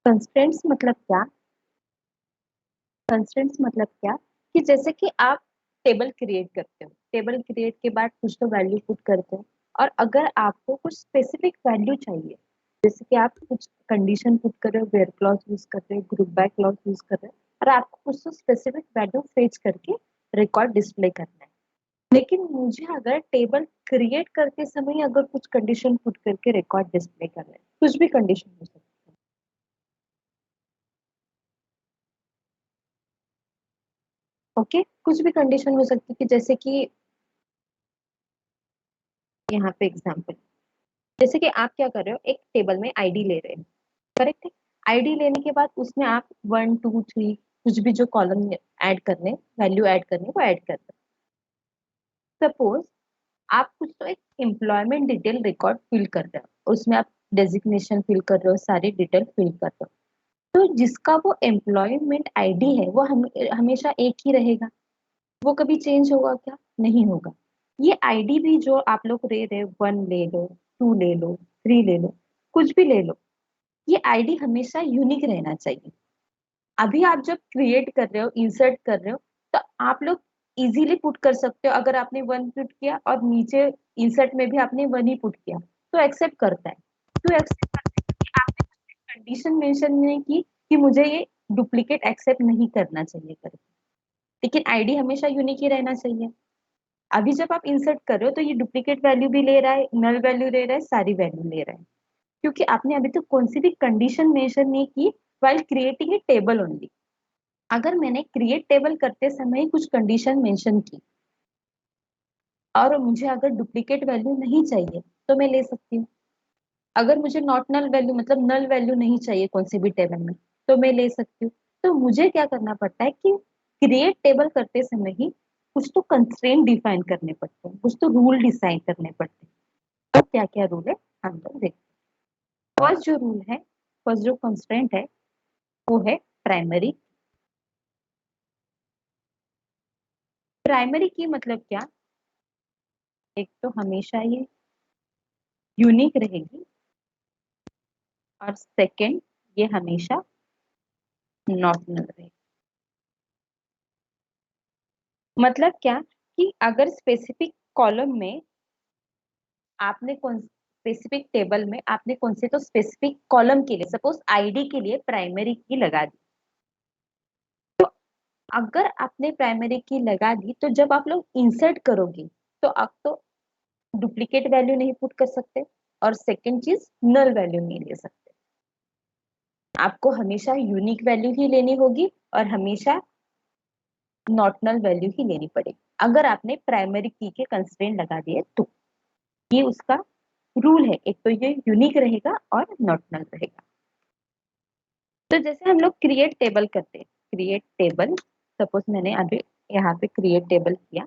Constraints मतलब क्या? Constraints मतलब क्या कि जैसे कि आप टेबल क्रिएट करते हो, टेबल क्रिएट के बाद कुछ तो वैल्यू पुट करते हो, और अगर आपको कुछ स्पेसिफिक वैल्यू चाहिए, जैसे कि आप कुछ कंडीशन पुट कर रहे हो, वेयर क्लॉज यूज कर रहे हो, ग्रुप बाय क्लॉज यूज कर रहे हो, और आपको कुछ तो स्पेसिफिक वैल्यू फेच करके रिकॉर्ड डिस्प्ले करना है। लेकिन मुझे अगर टेबल क्रिएट करते समय अगर कुछ कंडीशन पुट करके रिकॉर्ड डिस्प्ले करना है, कुछ भी कंडीशन हो सकती है। ओके, कुछ भी कंडीशन हो सकती है कि जैसे कि यहाँ पे एग्जांपल, जैसे कि आप क्या कर रहे हो, एक टेबल में आईडी ले रहे हैं, करेक्ट है? आईडी लेने के बाद उसमें आप 1 2 3 कुछ भी जो कॉलम ऐड करने, वैल्यू ऐड करने वो ऐड कर रहे हो। सपोज आप कुछ तो एक एम्प्लॉयमेंट डिटेल रिकॉर्ड फिल कर रहे हो, उसमें आप डेजिग्नेशन फिल कर रहे हो, सारी डिटेल फिल कर रहे हो, तो जिसका वो एम्प्लॉयमेंट आईडी है वो हमेशा एक ही रहेगा, वो कभी चेंज होगा क्या? नहीं होगा। ये आईडी भी जो आप लोग ले रहे हो, 1 ले लो, 2 ले लो, 3 ले लो, कुछ भी ले लो, ये आईडी हमेशा यूनिक रहना चाहिए। अभी आप जब क्रिएट कर रहे हो, इंसर्ट कर रहे हो, तो आप लोग इजीली पुट कर सकते हो, अगर आपने 1 पुट किया और नीचे इंसर्ट में भी आपने 1 ही पुट किया तो एक्सेप्ट करता है। तो एक्सेप्ट करता है कि आपने कंडीशन मेंशन नहीं की कि मुझे ये डुप्लीकेट एक्सेप्ट नहीं करना चाहिए करके, लेकिन आईडी हमेशा यूनिक ही रहना चाहिए। अभी जब आप इंसर्ट कर रहे हो तो ये डुप्लीकेट वैल्यू भी ले रहा है, नल वैल्यू ले रहा है, सारी वैल्यू ले रहा है, क्योंकि आपने अभी तक कौन सी भी कंडीशन मेंशन नहीं की while creating a table only. अगर मैंने क्रिएट टेबल करते समय कुछ कंडीशन मेंशन की और मुझे अगर डुप्लीकेट वैल्यू नहीं चाहिए तो मैं ले सकती हूँ। अगर मुझे नॉट नल वैल्यू मतलब नल वैल्यू नहीं चाहिए कौन से भी टेबल में, तो मैं ले सकती हूँ। तो मुझे क्या करना पड़ता है कि क्रिएट टेबल करते समय ही कुछ तो कंस्ट्रेंट डिफाइन करने पड़ते हैं, कुछ तो रूल डिसाइन करने पड़ते हैं। तो क्या क्या रूल है हम लोग देखते हैं। फर्स्ट जो रूल है, फर्स्ट जो कंस्ट्रेंट है वो है प्राइमरी। प्राइमरी की मतलब क्या? एक तो हमेशा ये यूनिक रहेगी, और सेकंड ये हमेशा नॉट नल रहेगी। मतलब क्या कि अगर स्पेसिफिक कॉलम में आपने कौन स्पेसिफिक टेबल में आपने कौन से तो स्पेसिफिक कॉलम के लिए सपोज आईडी के लिए प्राइमरी की लगा दी, तो अगर आपने प्राइमरी की लगा दी तो जब आप लोग इंसर्ट करोगे तो आप तो डुप्लीकेट वैल्यू नहीं पुट कर सकते, और सेकंड चीज नल वैल्यू नहीं ले सकते। आपको हमेशा यूनिक वैल्यू ही लेनी होगी और हमेशा नॉट नल वैल्यू ही लेनी पड़ेगी, अगर आपने प्राइमरी की के कंस्ट्रेंट लगा दिए तो। ये उसका रूल है, एक तो ये यूनिक रहेगा और नॉट नल रहेगा। तो जैसे हम लोग क्रिएट टेबल करते हैं, क्रिएट टेबल, सपोज मैंने अभी यहाँ पे क्रिएट टेबल किया,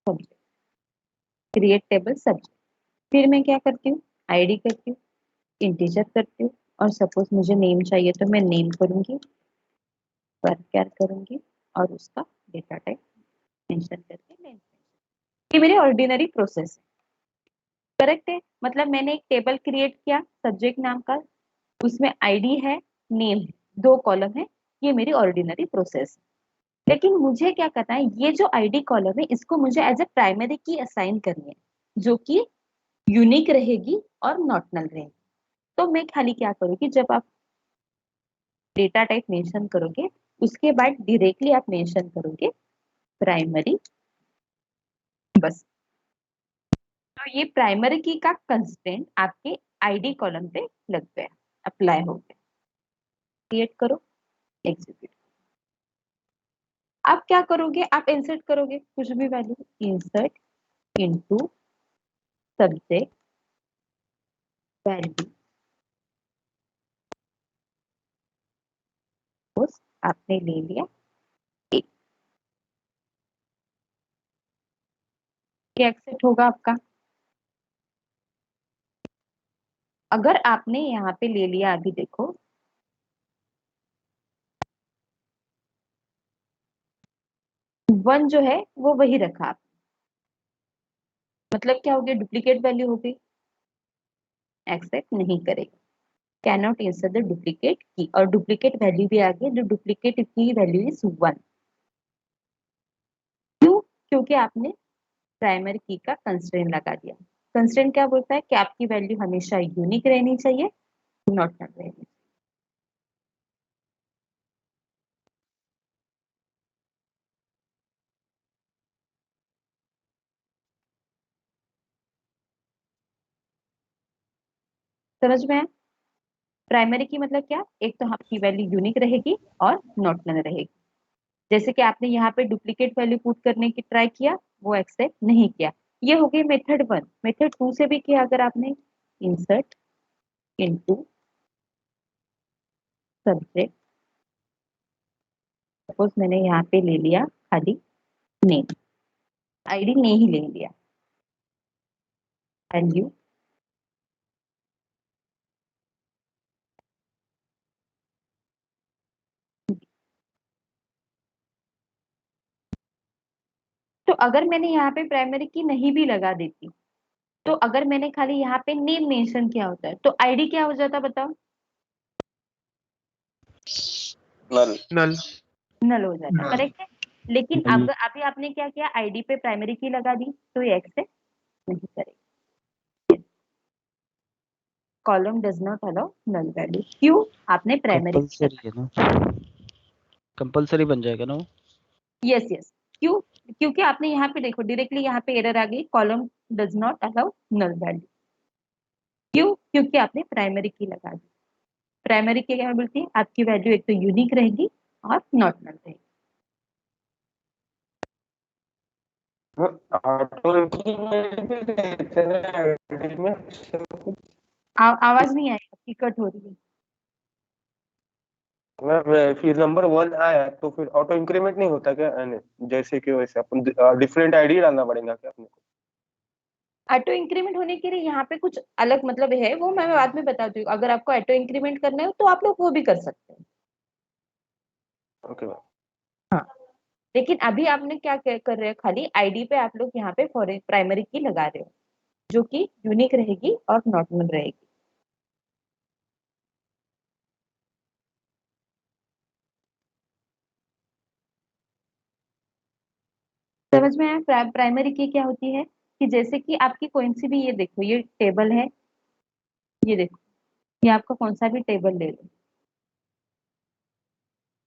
सब्जेक्ट, क्रिएट टेबल सब्जेक्ट, फिर मैं क्या करती हूँ, आईडी करती हूँ, इंटीजर करती हूँ, और सपोज मुझे नेम चाहिए तो मैं नेम करूंगी, वर्क करूंगी, और उसका डेटा टाइप मेंशन करके नेम। ये मेरी ऑर्डिनरी प्रोसेस है, करेक्ट है? मतलब मैंने एक टेबल क्रिएट किया सब्जेक्ट नाम का, उसमें आईडी है, नेम है, 2 कॉलम है, ये मेरी ऑर्डिनरी प्रोसेस है। लेकिन मुझे क्या करना है, ये जो आईडी कॉलम है इसको मुझे एज ए प्राइमरी की असाइन करनी है, जो कि यूनिक रहेगी और नॉट नल रहेगी। तो मैं खाली क्या करूँगी, जब आप डेटा टाइप मेंशन करोगे उसके बाद डायरेक्टली आप मेंशन करोगे प्राइमरी, बस। तो ये प्राइमरी की का कंस्ट्रेंट आपके आईडी कॉलम पे लग गया, अप्लाई हो गया। क्रिएट करो, एग्जीक्यूट। आप क्या करोगे, आप इंसर्ट करोगे कुछ भी value, insert into subject value, आपने ले लिया एक, क्या एक्सेप्ट होगा आपका? अगर आपने यहाँ पे ले लिया, अभी देखो वन जो है वो वही रखा आप, मतलब क्या हो गया, डुप्लीकेट वैल्यू हो गई, एक्सेप्ट नहीं करेगा, can not insert the duplicate की, और डुप्लीकेट वैल्यू भी आ गई, जो डुप्लीकेट की वैल्यू इज 1। क्यों? क्योंकि आपने प्राइमरी की का कंस्ट्रेंट लगा दिया। कंस्ट्रेंट क्या बोलता है कि आपकी वैल्यू हमेशा यूनिक रहनी चाहिए, नॉट नल रहनी। समझ में आया? प्राइमरी की मतलब क्या, एक तो आपकी वैल्यू यूनिक रहेगी और नॉट नल रहेगी। जैसे कि आपने यहाँ पे डुप्लीकेट वैल्यू पुट करने की ट्राई किया, वो एक्सेप्ट नहीं किया। ये हो गई मेथड वन। मेथड टू से भी किया अगर आपने, इंसर्ट इनटू सब्जेक्ट, सपोज मैंने यहाँ पे ले लिया खाली नेम, आईडी नहीं ले लिया, वैल्यू तो अगर मैंने यहाँ पे प्राइमरी की नहीं भी लगा देती, तो अगर मैंने खाली यहाँ पे नेम मेंशन किया होता है, तो आईडी क्या हो जाता बताओ? नल। नल नल हो जाता, करेक्ट है। लेकिन अब अभी आपने क्या किया, आईडी पे प्राइमरी की लगा दी, तो ये एक्सेप्ट नहीं करेगा। Column does not allow null value. क्यों? आपने प्राइमरी की कंपलसरी है ना, कंपलसरी बन जाएगा ना वो। Yes yes. क्यों? क्योंकि आपने यहाँ पे देखो डायरेक्टली यहाँ पे एरर आ गई, column does not allow null value. क्यों? क्योंकि आपने प्राइमरी की लगा दी। प्राइमरी की क्या बोलती है, आपकी वैल्यू एक तो यूनिक रहेगी और नॉट नल रहेगी। आवाज नहीं आई आपकी, कट हो रही है। फिर नंबर 1 आया तो फिर ऑटो इंक्रीमेंट नहीं होता क्या, यानी जैसे कि वैसे अपन डिफरेंट आईडी डालना पड़ेगा क्या अपने को? ऑटो इंक्रीमेंट होने के लिए यहाँ पे कुछ अलग मतलब है, वो मैं बाद में बताती हूँ। अगर आपको ऑटो इंक्रीमेंट करना है तो आप लोग वो भी कर सकते हैं। ओके। हाँ, लेकिन अभी आपने क्या कर रहे हो, खाली आईडी पे आप लोग यहाँ पे प्राइमरी की लगा रहे हो, जो कि यूनिक रहेगी और नॉट नल रहेगी। समझ में आया? प्राइमरी की क्या होती है कि जैसे कि आपकी कोई सी भी, ये देखो ये टेबल है, ये देखो, ये आपका कौन सा भी टेबल ले लो,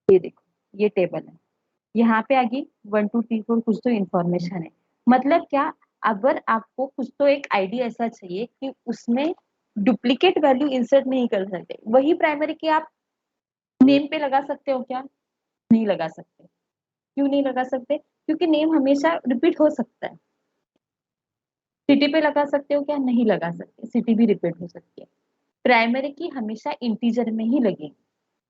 ये देखो ये टेबल है, यहाँ पे आगे 1 2 3 4 कुछ तो इंफॉर्मेशन है। मतलब क्या, अगर आपको कुछ तो एक आईडी ऐसा चाहिए कि उसमें डुप्लीकेट वैल्यू इंसर्ट नहीं कर सकते, वही प्राइमरी की आप नेम पे लगा सकते हो क्या? नहीं लगा सकते। क्यों नहीं लगा सकते? क्योंकि नेम हमेशा रिपीट हो सकता है। सिटी पे लगा सकते हो क्या? नहीं लगा सकते, सिटी भी रिपीट हो सकती है। प्राइमरी की हमेशा इंटीजर में ही लगेगी,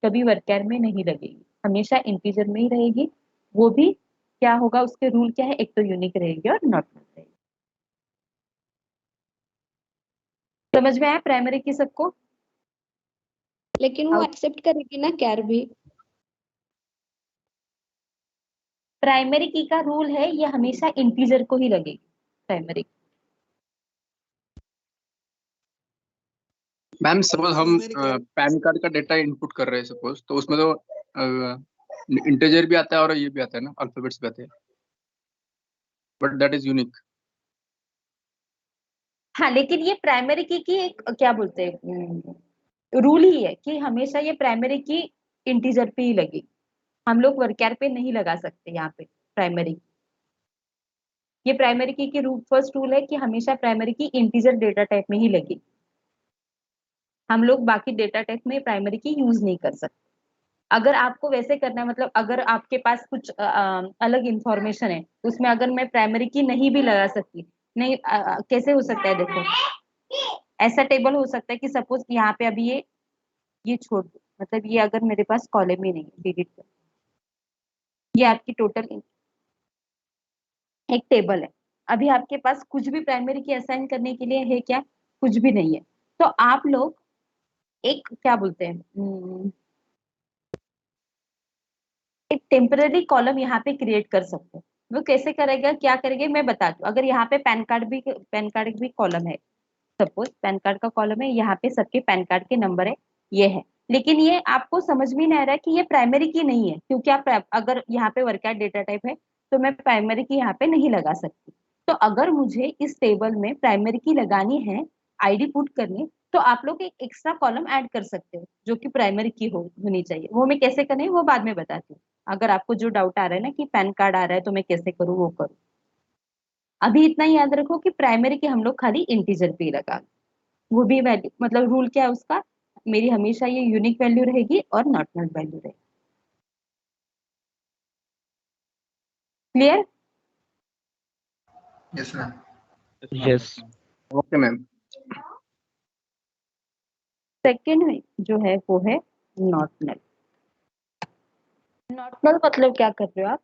कभी वर्कर में नहीं लगेगी, हमेशा इंटीजर में ही रहेगी। वो भी क्या होगा, उसके रूल क्या है, एक तो यूनिक रहेगी और नॉट रहेगी। समझ में आया प्राइमरी की सबको? लेकिन वो एक्सेप्ट करेगी ना कैर भी? प्राइमरी की का रूल है, ये हमेशा इंटीजर को ही लगेगी प्राइमरी। मैम सपोज हम पैन कार्ड का डेटा इनपुट कर रहे हैं सपोज, तो उसमें तो इंटीजर भी आता है और ये भी आता है ना, अल्फाबेट्स भी आते हैं, बट दैट इज यूनिक। हाँ, लेकिन ये प्राइमरी की एक क्या बोलते हैं, रूल ही है कि हमेशा ये प्राइमरी की इंटीजर पे ही लगेगी। हम लोग वर्कर पे नहीं लगा सकते यहाँ पे प्राइमरी। ये प्राइमरी की रूल, फर्स्ट रूल है कि हमेशा प्राइमरी की इंटीजर डेटा टाइप में ही लगेगी। हम लोग बाकी डेटा टाइप में प्राइमरी की यूज नहीं कर सकते। अगर आपको वैसे करना है, मतलब अगर आपके पास कुछ अलग इंफॉर्मेशन है, उसमें अगर मैं प्राइमरी की नहीं भी लगा सकती, नहीं कैसे हो सकता है, देखो ऐसा टेबल हो सकता है कि सपोज यहाँ पे अभी ये छोड़ दो, मतलब ये अगर मेरे पास कॉलम ही नहीं है, डिलीट कर, ये आपकी टोटल एक टेबल है। अभी आपके पास कुछ भी प्राइमरी की असाइन करने के लिए है क्या? कुछ भी नहीं है। तो आप लोग एक क्या बोलते हैं, एक टेम्पररी कॉलम यहाँ पे क्रिएट कर सकते हो। वो कैसे करेगा, क्या करेगा मैं बताती हूँ। अगर यहाँ पे पैन कार्ड भी कॉलम है, सपोज पैन कार्ड का कॉलम है, यहाँ पे सबके पैन कार्ड के नंबर है, ये है, लेकिन ये आपको समझ में नहीं आ रहा है कि ये प्राइमरी की नहीं है, क्योंकि आप अगर यहाँ पे वर्कआउट डेटा टाइप है तो मैं प्राइमरी की यहाँ पे नहीं लगा सकती। तो अगर मुझे इस टेबल में प्राइमरी की लगानी है, आईडी पुट करनी, तो आप लोग एक एक्स्ट्रा कॉलम ऐड कर सकते हो जो कि प्राइमरी की होनी चाहिए। वो मैं कैसे करें वो बाद में बताती हूँ। अगर आपको जो डाउट आ रहा है ना कि पैन कार्ड आ रहा है तो मैं कैसे करूँ, वो करूँ। अभी इतना याद रखो कि प्राइमरी के हम लोग खाली इंटीजर पे ही लगा, वो भी वैल्यू मतलब रूल क्या है उसका, मेरी हमेशा ये यूनिक वैल्यू रहेगी और नॉट नल वैल्यू रहेगी। Clear? Yes ma'am. Yes. Okay ma'am. Second जो है वो है नॉट नल। नॉट नल मतलब क्या कर रहे हो आप,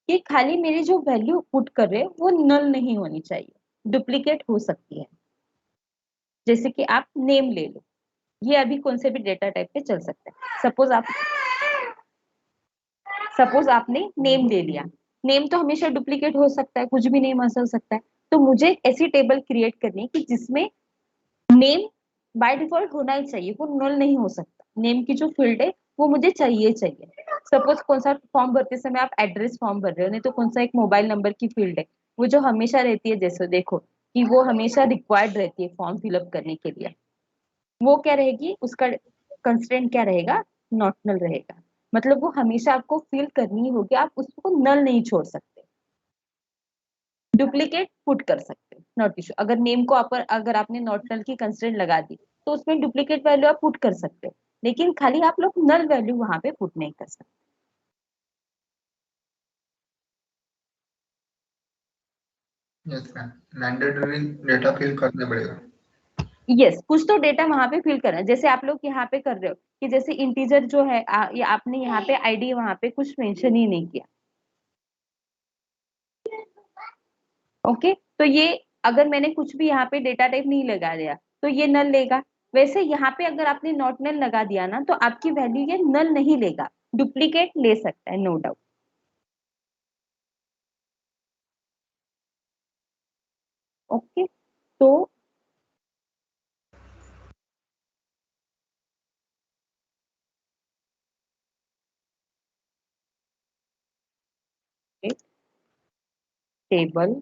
कि खाली मेरी जो वैल्यू पुट कर रहे हो वो नल नहीं होनी चाहिए, डुप्लीकेट हो सकती है। जैसे कि आप नेम ले लो, ये अभी कौन से भी डेटा टाइप पे चल सकता है। सपोज आपने नेम ले लिया, नेम तो हमेशा डुप्लीकेट हो सकता है, कुछ भी नेम हो सकता है। तो मुझे एक ऐसी टेबल क्रिएट करनी है कि जिसमें नेम बाय डिफॉल्ट होना ही चाहिए, वो नल नहीं हो सकता। नेम की जो फील्ड है वो मुझे चाहिए। सपोज कौन सा फॉर्म भरते समय आप एड्रेस फॉर्म भर रहे हो, नहीं तो कौन सा एक मोबाइल नंबर की फील्ड है, वो जो हमेशा रहती है, जैसे देखो कि वो हमेशा रिक्वायर्ड रहती है फॉर्म फिलअप करने के लिए, वो क्या रहेगी, उसका कंस्ट्रेंट क्या रहेगा, नॉट नल रहेगा। मतलब वो हमेशा आपको फिल करनी होगी, आप उसको नल नहीं छोड़ सकते। डुप्लीकेट पुट कर सकते हो, नॉट इशू। अगर नेम को अगर आपने नॉट नल की कंस्ट्रेंट लगा दी तो उसमें डुप्लीकेट वैल्यू आप पुट कर सकते हो, लेकिन खाली आप लोग नल वैल्यू वहां पे पुट नहीं कर सकते। Yes ma'am, mandatory data fill करना पड़ेगा। यस, कुछ तो डेटा वहां पे फिल करना है, जैसे आप लोग यहाँ पे कर रहे हो कि जैसे इंटीजर जो है ये आपने यहाँ पे आईडी वहां पे कुछ मेंशन ही नहीं किया। ओके, तो ये अगर मैंने कुछ भी यहाँ पे डेटा टाइप नहीं लगा दिया तो ये नल लेगा। वैसे यहाँ पे अगर आपने नॉट नल लगा दिया ना तो आपकी वैल्यू ये नल नहीं लेगा, डुप्लीकेट ले सकता है, नो डाउट। ओके, तो टेबल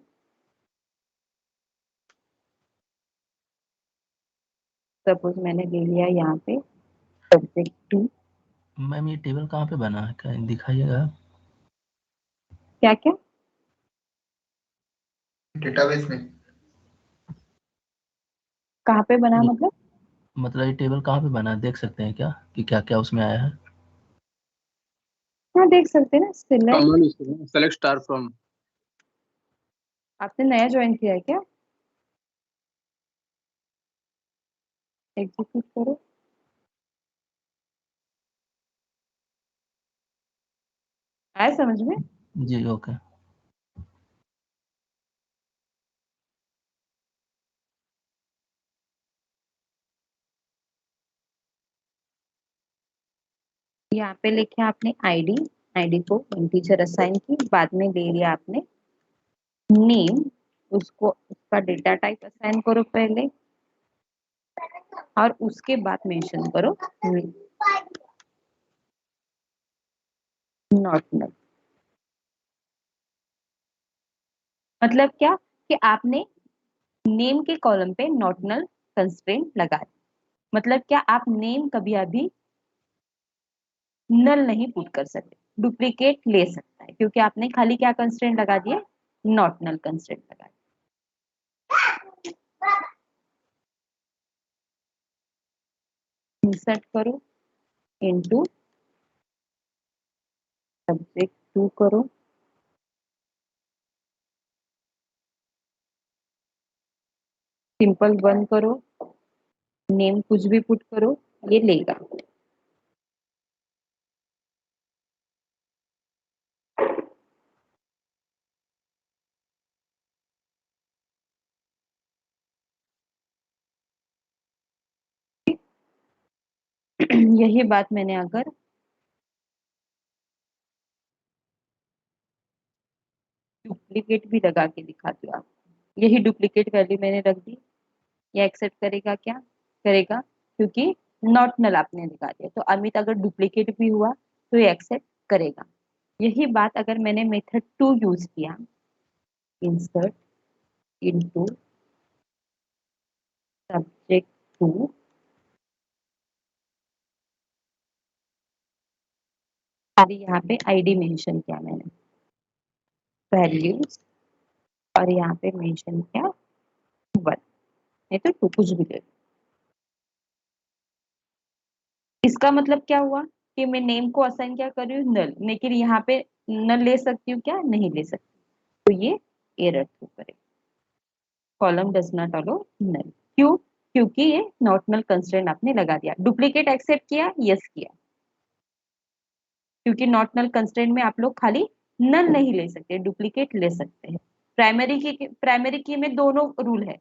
सपोज मैंने ले लिया यहाँ पे सब्जेक्ट 2। मैम ये टेबल कहाँ पे बना है, क्या दिखाइएगा। क्या क्या डेटाबेस में। कहाँ पे बना, ये मतलब ये टेबल कहाँ पे बना है, देख सकते हैं क्या कि क्या क्या उसमें आया है। हाँ देख सकते हैं ना, सेलेक्ट स्टार फ्रॉम। आपने नया ज्वाइन किया है क्या, एग्जीक्यूट करो। आया समझ में? जी ओके। यहाँ पे लिखे आपने आईडी, आईडी को इंटीजर असाइन की, बाद में ले लिया आपने नेम, उसको उसका डेटा टाइप असाइन करो पहले, और उसके बाद मेंशन करो नॉट नल। मतलब क्या कि आपने नेम के कॉलम पे नॉट नल कंस्ट्रेंट लगा दी। मतलब क्या, आप नेम कभी अभी नल नहीं पुट कर सकते, डुप्लीकेट ले सकता है, क्योंकि आपने खाली क्या कंस्ट्रेंट लगा दिया, नॉट नल कंस्ट्रेंट लगा दिया। इंसर्ट करो इनटू सब्जेक्ट 2 करो, सिंपल 1 करो, नेम कुछ भी पुट करो, ये लेगा। यही बात मैंने अगर डुप्लीकेट भी लगा के दिखाती हूँ आपको। यही डुप्लीकेट वैल्यू मैंने रख दी, ये एक्सेप्ट करेगा क्या? करेगा, क्योंकि नॉट नल आपने लगा दिया। तो अमित अगर डुप्लीकेट भी हुआ तो ये एक्सेप्ट करेगा। यही बात अगर मैंने मेथड 2 यूज किया, इंसर्ट इनटू सब्जेक्ट 2, अभी यहाँ पे आईडी मेंशन किया मैंने, वैल्यूज, और यहाँ पे मेंशन किया 1, नहीं तो 2, कुछ भी ले लो। इसका मतलब क्या हुआ कि मैं नेम को असाइन क्या कर रही हूँ? नल। लेकिन यहाँ पे नल ले सकती हूँ क्या? नहीं ले सकती, तो ये एरर थ्रो करेगा, कॉलम डज नॉट अलो नल। क्यों? क्योंकि ये नॉट नल कंस्ट्रेंट आपने लगा दिया। डुप्लीकेट एक्सेप्ट किया? यस किया, क्योंकि नॉट नल कंस्ट्रेंट में आप लोग खाली नल नहीं ले सकते, डुप्लीकेट ले सकते हैं। प्राइमरी की में दोनों रूल है,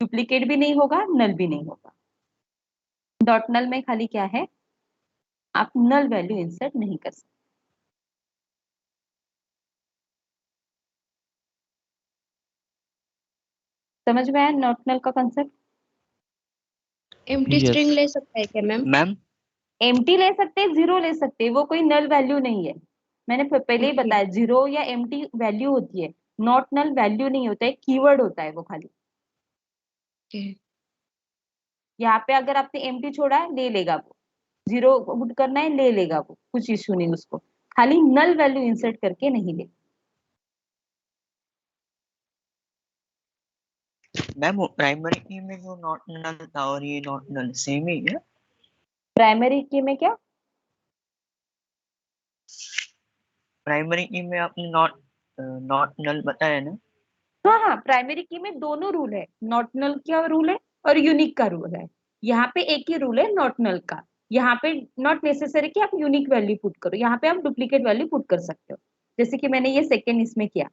डुप्लीकेट भी नहीं होगा, नल भी नहीं होगा। डॉट नल में खाली क्या है? आप नल वैल्यू इंसर्ट नहीं कर सकते। समझ में आया नॉट नल का कंसेप्ट? Empty Yes. स्ट्रिंग ले सकता है क्या मैम? मैम एम्प्टी ले सकते हैं, जीरो ले सकते हैं, वो कोई नल वैल्यू नहीं है। मैंने पहले ही Okay. बताया, जीरो या एम्प्टी वैल्यू होती है, नॉट नल वैल्यू नहीं होता है, कीवर्ड होता है वो खाली। Okay. यहाँ पे अगर आपने एम्प्टी छोड़ा है, ले लेगा वो। जीरो पुट करना है, ले लेगा वो, कुछ इश्यू नहीं उसको। खाली नल वैल्यू इंसर्ट करके नहीं ले। मैम वो प्राइमरी की में जो नॉट नल था और ये नॉट नल सेम ही है? प्राइमरी की में क्या? प्राइमरी की में आपने नॉट नल बताया ना? हाँ हाँ, प्राइमरी की में दोनों रूल है, नॉट नल का रूल है और यूनिक का रूल है। यहाँ पे एक ही रूल है नॉट नल का। यहाँ पे नॉट नेसेसरी कि आप यूनिक वैल्यू पुट करो, यहाँ पे आप डुप्लीकेट वैल्यू पुट कर सकते हो। जैसे कि मैंने ये सेकेंड इसमें किया,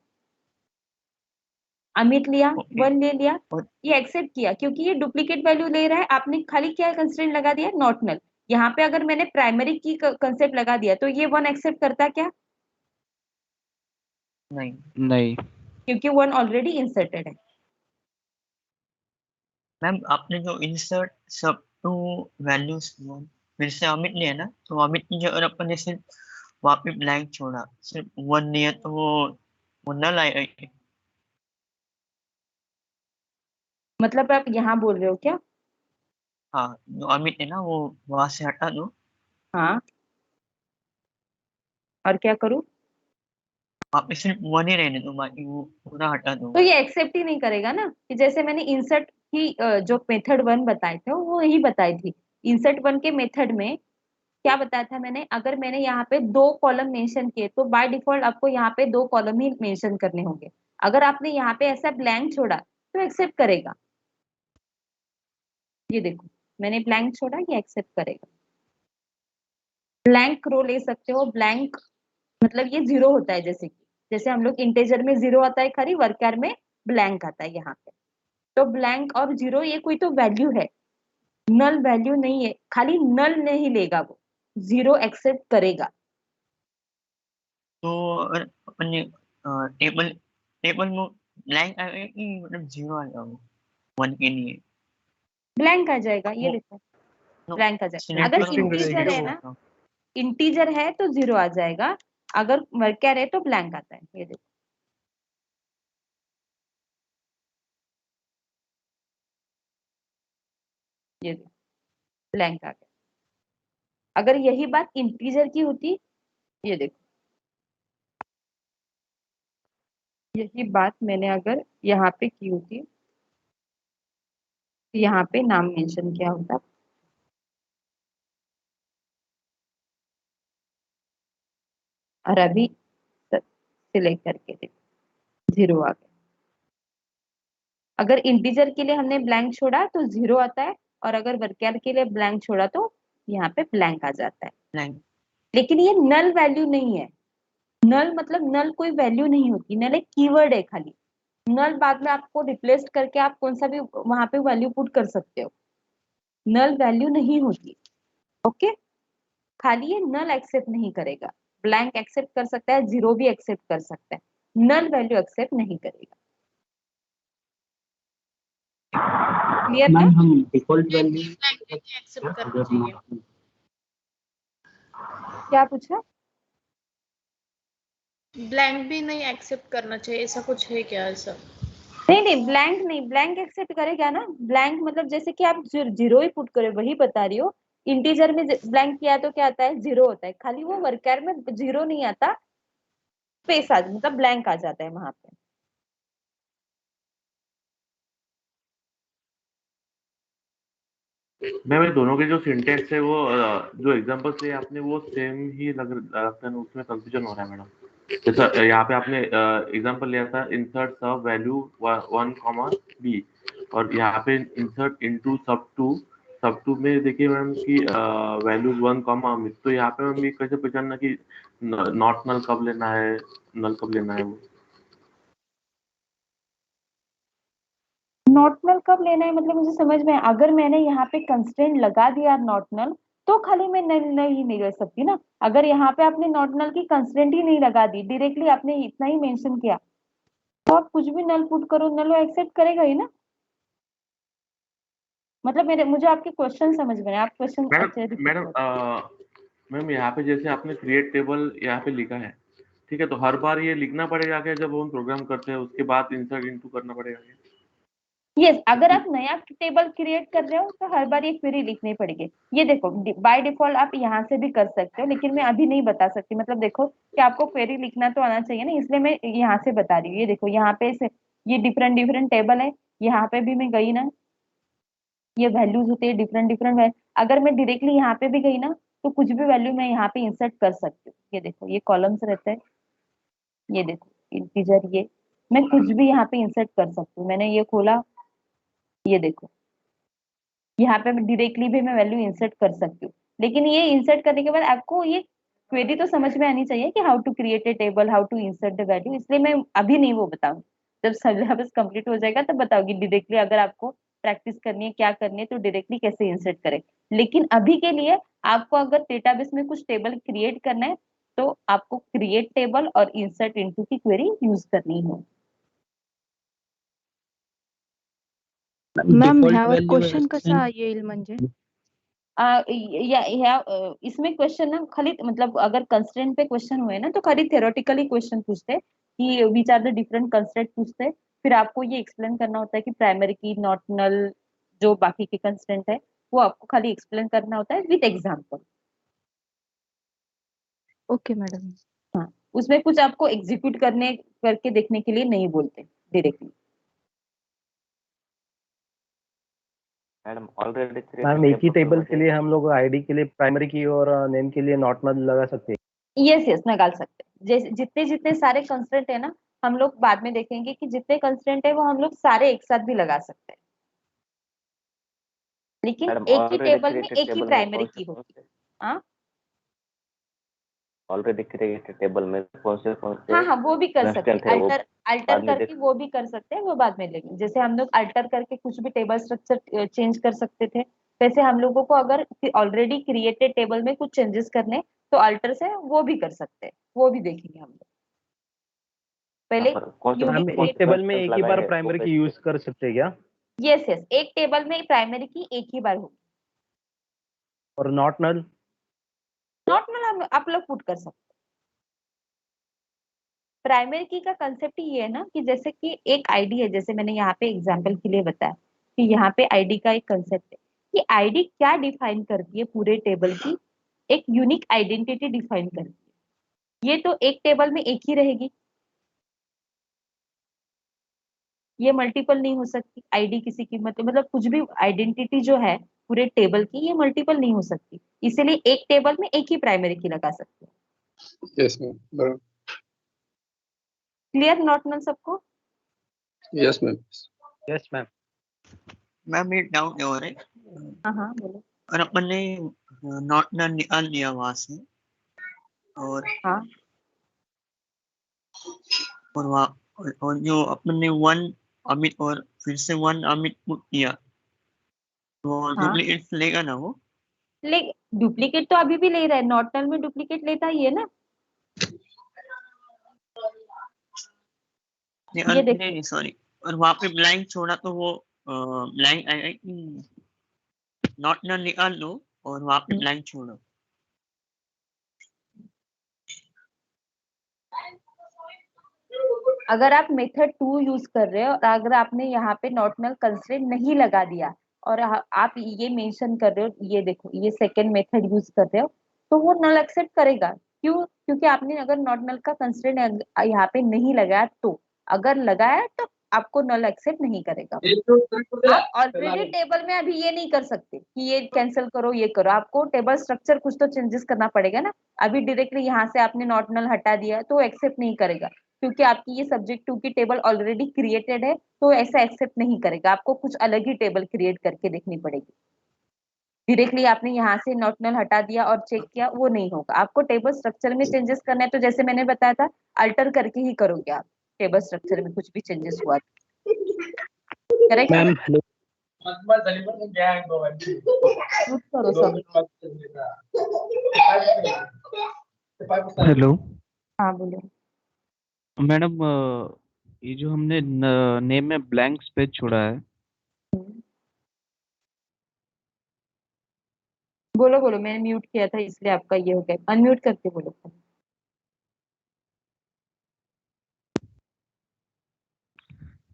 अमित लिया, Okay. 1 ले लिया, और ये एक्सेप्ट किया क्योंकि ये डुप्लीकेट वैल्यू ले रहा है। आपने खाली क्या कंस्ट्रेंट लगा दिया? Not null. यहाँ पे अगर मैंने प्राइमरी की कंसेप्ट लगा दिया तो ये 1 एक्सेप्ट करता क्या? नहीं नहीं। क्योंकि 1 ऑलरेडी इंसर्टेड है। मैम आपने जो इंसर्ट सब टू वैल्यूज फिर से अमित ने है ना, तो अमित ने जो अगर अपन ने सिर्फ वहाँ पे ब्लैंक छोड़ा, सिर्फ 1 नहीं है, तो वो नल आएगा। मतलब आप यहाँ बोल रहे हो क्या? हाँ, जो अमित है ना वो वहां से हटा दो। हाँ, और क्या करूँ? वहाँ पे सिर्फ 1 ही रहने दो, बाकी वो पूरा हटा दो। तो ये एक्सेप्ट ही नहीं करेगा ना, कि जैसे मैंने इंसर्ट की जो मेथड 1 बताए थे वो यही बताई थी। इंसर्ट 1 के मेथड में क्या बताया था मैंने? अगर मैंने यहाँ पे 2 कॉलम मेंशन किए तो बाय डिफॉल्ट आपको यहाँ पे 2 कॉलम ही मेंशन करने होंगे। अगर आपने यहाँ पे ऐसा ब्लैंक छोड़ा तो एक्सेप्ट करेगा। ये देखो, मैंने ब्लैंक छोड़ा, ये एक्सेप्ट करेगा। ब्लैंक रो ले सकते हो, ब्लैंक मतलब ये जीरो होता है, जैसे हम लोग इंटेजर में जीरो आता है खाली, वर्कर में ब्लैंक आता है यहाँ पे। तो ब्लैंक और जीरो ये कोई तो वैल्यू है, नल वैल्यू नहीं है, खाली नल नहीं लेगा वो, जीरो एक्सेप्ट करेगा। तो अगर अपन ने टेबल टेबल में ब्लैंक आएगा कि मतलब जीरो आएगा वो 1 के लिए? ब्लैंक आ जाएगा, ये वो देखो, तो ब्लैंक आ जाएगा। सिलेक्ट अगर करो तो इंटीजर है ना, जीरो। इंटीजर है तो जीरो आ जाएगा, अगर वर्कर है तो ब्लैंक आता है। ये देखो, ये देखो, ब्लैंक आ गया। अगर यही बात इंटीजर की होती, ये देखो, यही बात मैंने अगर यहाँ पे की होती, तो यहाँ पे नाम मेंशन किया होता, और अभी सिलेक्ट करके देखो, जीरो आ गया। अगर इंटीजर के लिए हमने ब्लैंक छोड़ा तो जीरो आता है, और अगर वर्कर के लिए ब्लैंक छोड़ा तो यहाँ पे ब्लैंक आ जाता है। ब्लैंक। लेकिन ये नल वैल्यू नहीं है। नल मतलब नल कोई वैल्यू नहीं होती, नल एक कीवर्ड है खाली। नल बाद में आपको रिप्लेस करके आप कौन सा भी वहां पे वैल्यू पुट कर सकते हो, नल वैल्यू नहीं होती। ओके, खाली ये नल एक्सेप्ट नहीं करेगा, ब्लैंक एक्सेप्ट कर सकता है, जीरो भी एक्सेप्ट कर सकता है। नल वैल्यू एक्सेप्ट नहीं करेगा। क्लियर ना? मैम हम डिफॉल्ट वैल्यू एक्सेप्ट करना चाहिए। क्या पूछा? ब्लैंक भी नहीं एक्सेप्ट करना चाहिए, ऐसा कुछ है क्या? ऐसा नहीं, ब्लैंक नहीं, ब्लैंक एक्सेप्ट करेगा ना। ब्लैंक मतलब जैसे कि आप जीरो ही पुट करो, वही बता रही हो। इंटीजर में ब्लैंक किया तो क्या आता है? जीरो होता है। खाली वो वर्कर में जीरो नहीं आता, स्पेस आ मतलब ब्लैंक आ जाता है वहां पे। मैम ये दोनों के जो सिंटेक्स है वो जो एग्जांपल से आपने वो सेम ही लगता है, उसमें कंफ्यूजन हो रहा है मैडम। जैसा यहाँ पे आपने एग्जांपल लिया था इंसर्ट सब वैल्यू 1 कॉमा बी, और यहाँ पे इंसर्ट इनटू सब टू में देखिए मैम कि वैल्यूज 1 कॉमा अमित, तो यहाँ पे मैम ये कैसे पहचानना कि नॉट नल कब लेना है, नल कब लेना है? वो नॉट नल कब लेना है मतलब मुझे समझ में, अगर मैंने यहाँ पे कंस्ट्रेंट लगा दिया नॉट नल, तो खाली मैं नल नहीं ले सकती ना। अगर यहाँ पे आपने नॉट नल की कंस्ट्रेंट ही नहीं लगा दी, डायरेक्टली आपने इतना ही मेंशन किया, तो आप कुछ भी नल पुट करो, नल वो एक्सेप्ट करेगा ही ना। मतलब मुझे आपके क्वेश्चन समझ में आप क्वेश्चन अच्छे मैडम मैम यहाँ पे जैसे आपने क्रिएट टेबल यहाँ पे लिखा है, ठीक है, तो हर बार ये लिखना पड़ेगा क्या जब हम प्रोग्राम करते हैं उसके बाद इंसर्ट इनटू करना पड़ेगा क्या? यस, अगर आप नया टेबल क्रिएट कर रहे हो तो हर बार ये क्वेरी लिखनी पड़ेगी। ये देखो बाय डिफॉल्ट आप यहाँ से भी कर सकते हो, लेकिन मैं अभी नहीं बता सकती। मतलब देखो कि आपको क्वेरी लिखना तो आना चाहिए ना, इसलिए मैं यहाँ से बता रही हूँ। ये देखो यहाँ पे ये डिफरेंट टेबल है, यहाँ पे भी मैं गई ना, ये वैल्यूज होते हैं डिफरेंट। अगर मैं डायरेक्टली यहाँ पे भी गई ना, तो कुछ भी वैल्यू मैं यहाँ पे इंसर्ट कर सकती हूँ। ये देखो ये कॉलम्स रहते हैं, ये देखो इंटीजर, ये मैं कुछ भी यहाँ पे इंसर्ट कर सकती हूँ। मैंने ये खोला, ये देखो यहाँ पे डायरेक्टली भी मैं वैल्यू इंसर्ट कर सकती हूँ। लेकिन ये इंसर्ट करने के बाद आपको ये क्वेरी तो समझ में आनी चाहिए कि how to create a table, how to insert the value. इसलिए मैं अभी नहीं वो बताऊँ, जब सिलेबस कंप्लीट हो जाएगा तब बताऊंगी डायरेक्टली। अगर आपको प्रैक्टिस करनी है क्या करनी है तो डायरेक्टली कैसे इंसर्ट करें। लेकिन अभी के लिए आपको अगर डेटाबेस में कुछ टेबल क्रिएट करना है तो आपको क्रिएट टेबल और इंसर्ट इनटू की क्वेरी यूज करनी है। मॅम ह्यावर क्वेश्चन कसा येईल म्हणजे? इसमें क्वेश्चन ना खाली मतलब अगर कंस्ट्रेंट पे क्वेश्चन हुए ना तो खाली थियोरेटिकली क्वेश्चन पूछते हैं कि which are the different constraint पूछते हैं। फिर आपको ये एक्सप्लेन करना होता है कि प्राइमरी की, नॉट नल, जो बाकी के कंस्ट्रेंट है वो आपको खाली एक्सप्लेन करना होता है विद एग्जांपल। Okay madam. हाँ, उसमें कुछ आपको एग्जीक्यूट करके देखने के लिए नहीं बोलते डायरेक्टली। मैडम ऑलरेडी मैम एक ही टेबल के लिए हम लोग आईडी के लिए प्राइमरी की और नेम के लिए नॉट नल लगा सकते हैं। यस निकाल सकते हैं। जैसे जितने सारे कंस्ट्रेंट है ना, हम लोग बाद में देखेंगे कि जितने कंस्ट्रेंट है वो हम लोग सारे एक साथ भी लगा सकते हैं, लेकिन एक ही टेबल में एक ही प्राइमरी की होगी। हाँ ऑलरेडी क्रिएटेड टेबल में कौन से हाँ वो भी कर सकते हैं। अल्टर करके वो भी कर सकते हैं, वो बाद में लेंगे। जैसे हम लोग अल्टर करके कुछ भी टेबल स्ट्रक्चर चेंज कर सकते थे, वैसे हम लोगों को अगर ऑलरेडी क्रिएटेड टेबल में कुछ चेंजेस करने तो अल्टर से वो भी कर सकते हैं, वो भी देखेंगे हम लोग। पहले एक टेबल में एक ही बार प्राइमरी की यूज कर सकते हैं क्या? यस एक टेबल में प्राइमरी की एक ही बार होगी। और नॉट नल हम आप लोग पुट कर सकते हैं। प्राइमरी की का कंसेप्ट ही ये है ना कि जैसे कि एक आईडी है, जैसे मैंने यहाँ पे एग्जांपल के लिए बताया कि यहाँ पे आईडी का एक कंसेप्ट है कि आईडी क्या डिफाइन करती है, पूरे टेबल की एक यूनिक आइडेंटिटी डिफाइन करती है। ये तो एक टेबल में एक ही रहेगी, ये मल्टीपल नहीं हो सकती आईडी किसी की। मतलब कुछ भी आइडेंटिटी जो है पूरे टेबल की, ये मल्टीपल नहीं हो सकती। इसीलिए एक टेबल में एक ही प्राइमरी की लगा सकते हैं। Yes ma'am. क्लियर नॉट नल सबको? Yes ma'am. Yes ma'am. Ma'am एक डाउट और है। हाँ बोलो। और अपन ने नॉट नल निकाल लिया वहां से, और हाँ और जो अपन ने 1 अमित और फिर से 1 अमित पुट किया तो डुप्लीकेट लेगा ना वो? डुप्लीकेट तो अभी भी ले रहा है, नॉट नल में डुप्लीकेट लेता ही है ना। ये देखो नहीं सॉरी, और वहाँ पे ब्लैंक छोड़ा तो वो ब्लैंक आएगा कि नॉट नल निकाल लो और वहाँ पे ब्लैंक छोड़ो। अगर आप मेथड 2 यूज कर रहे हो और अगर आपने यहाँ पे नॉट नल कंस्ट्रेंट नहीं लगा दिया और आप ये मेंशन कर रहे हो, ये देखो ये सेकंड मेथड यूज कर रहे हो, तो वो नल एक्सेप्ट करेगा। क्यों? क्योंकि आपने अगर नॉट नल का कंस्ट्रेंट यहाँ पे नहीं लगाया, तो अगर लगाया तो आपको नल एक्सेप्ट नहीं करेगा। आप ऑलरेडी टेबल में अभी ये नहीं कर सकते कि ये कैंसिल करो ये करो, आपको टेबल स्ट्रक्चर कुछ तो चेंजेस करना पड़ेगा ना। अभी डायरेक्टली यहाँ से आपने नॉट नल हटा दिया तो एक्सेप्ट नहीं करेगा, क्योंकि आपकी ये सब्जेक्ट 2 की टेबल ऑलरेडी क्रिएटेड है, तो ऐसा एक्सेप्ट नहीं करेगा। आपको कुछ अलग ही टेबल क्रिएट करके देखनी पड़ेगी। डायरेक्टली आपने यहाँ से नॉट नल हटा दिया और चेक किया, वो नहीं होगा। आपको टेबल स्ट्रक्चर में चेंजेस करना है तो जैसे मैंने बताया था, अल्टर करके ही करोगे आप। टेबल स्ट्रक्चर में कुछ भी चेंजेस हुआ करेक्ट मैम हेलो। करो सब। हेलो हाँ बोलो। मैडम, ये जो हमने नेम में ब्लैंक स्पेस छोड़ा है, बोलो बोलो, मैंने म्यूट किया था इसलिए आपका ये हो गया। अनम्यूट करके बोलो।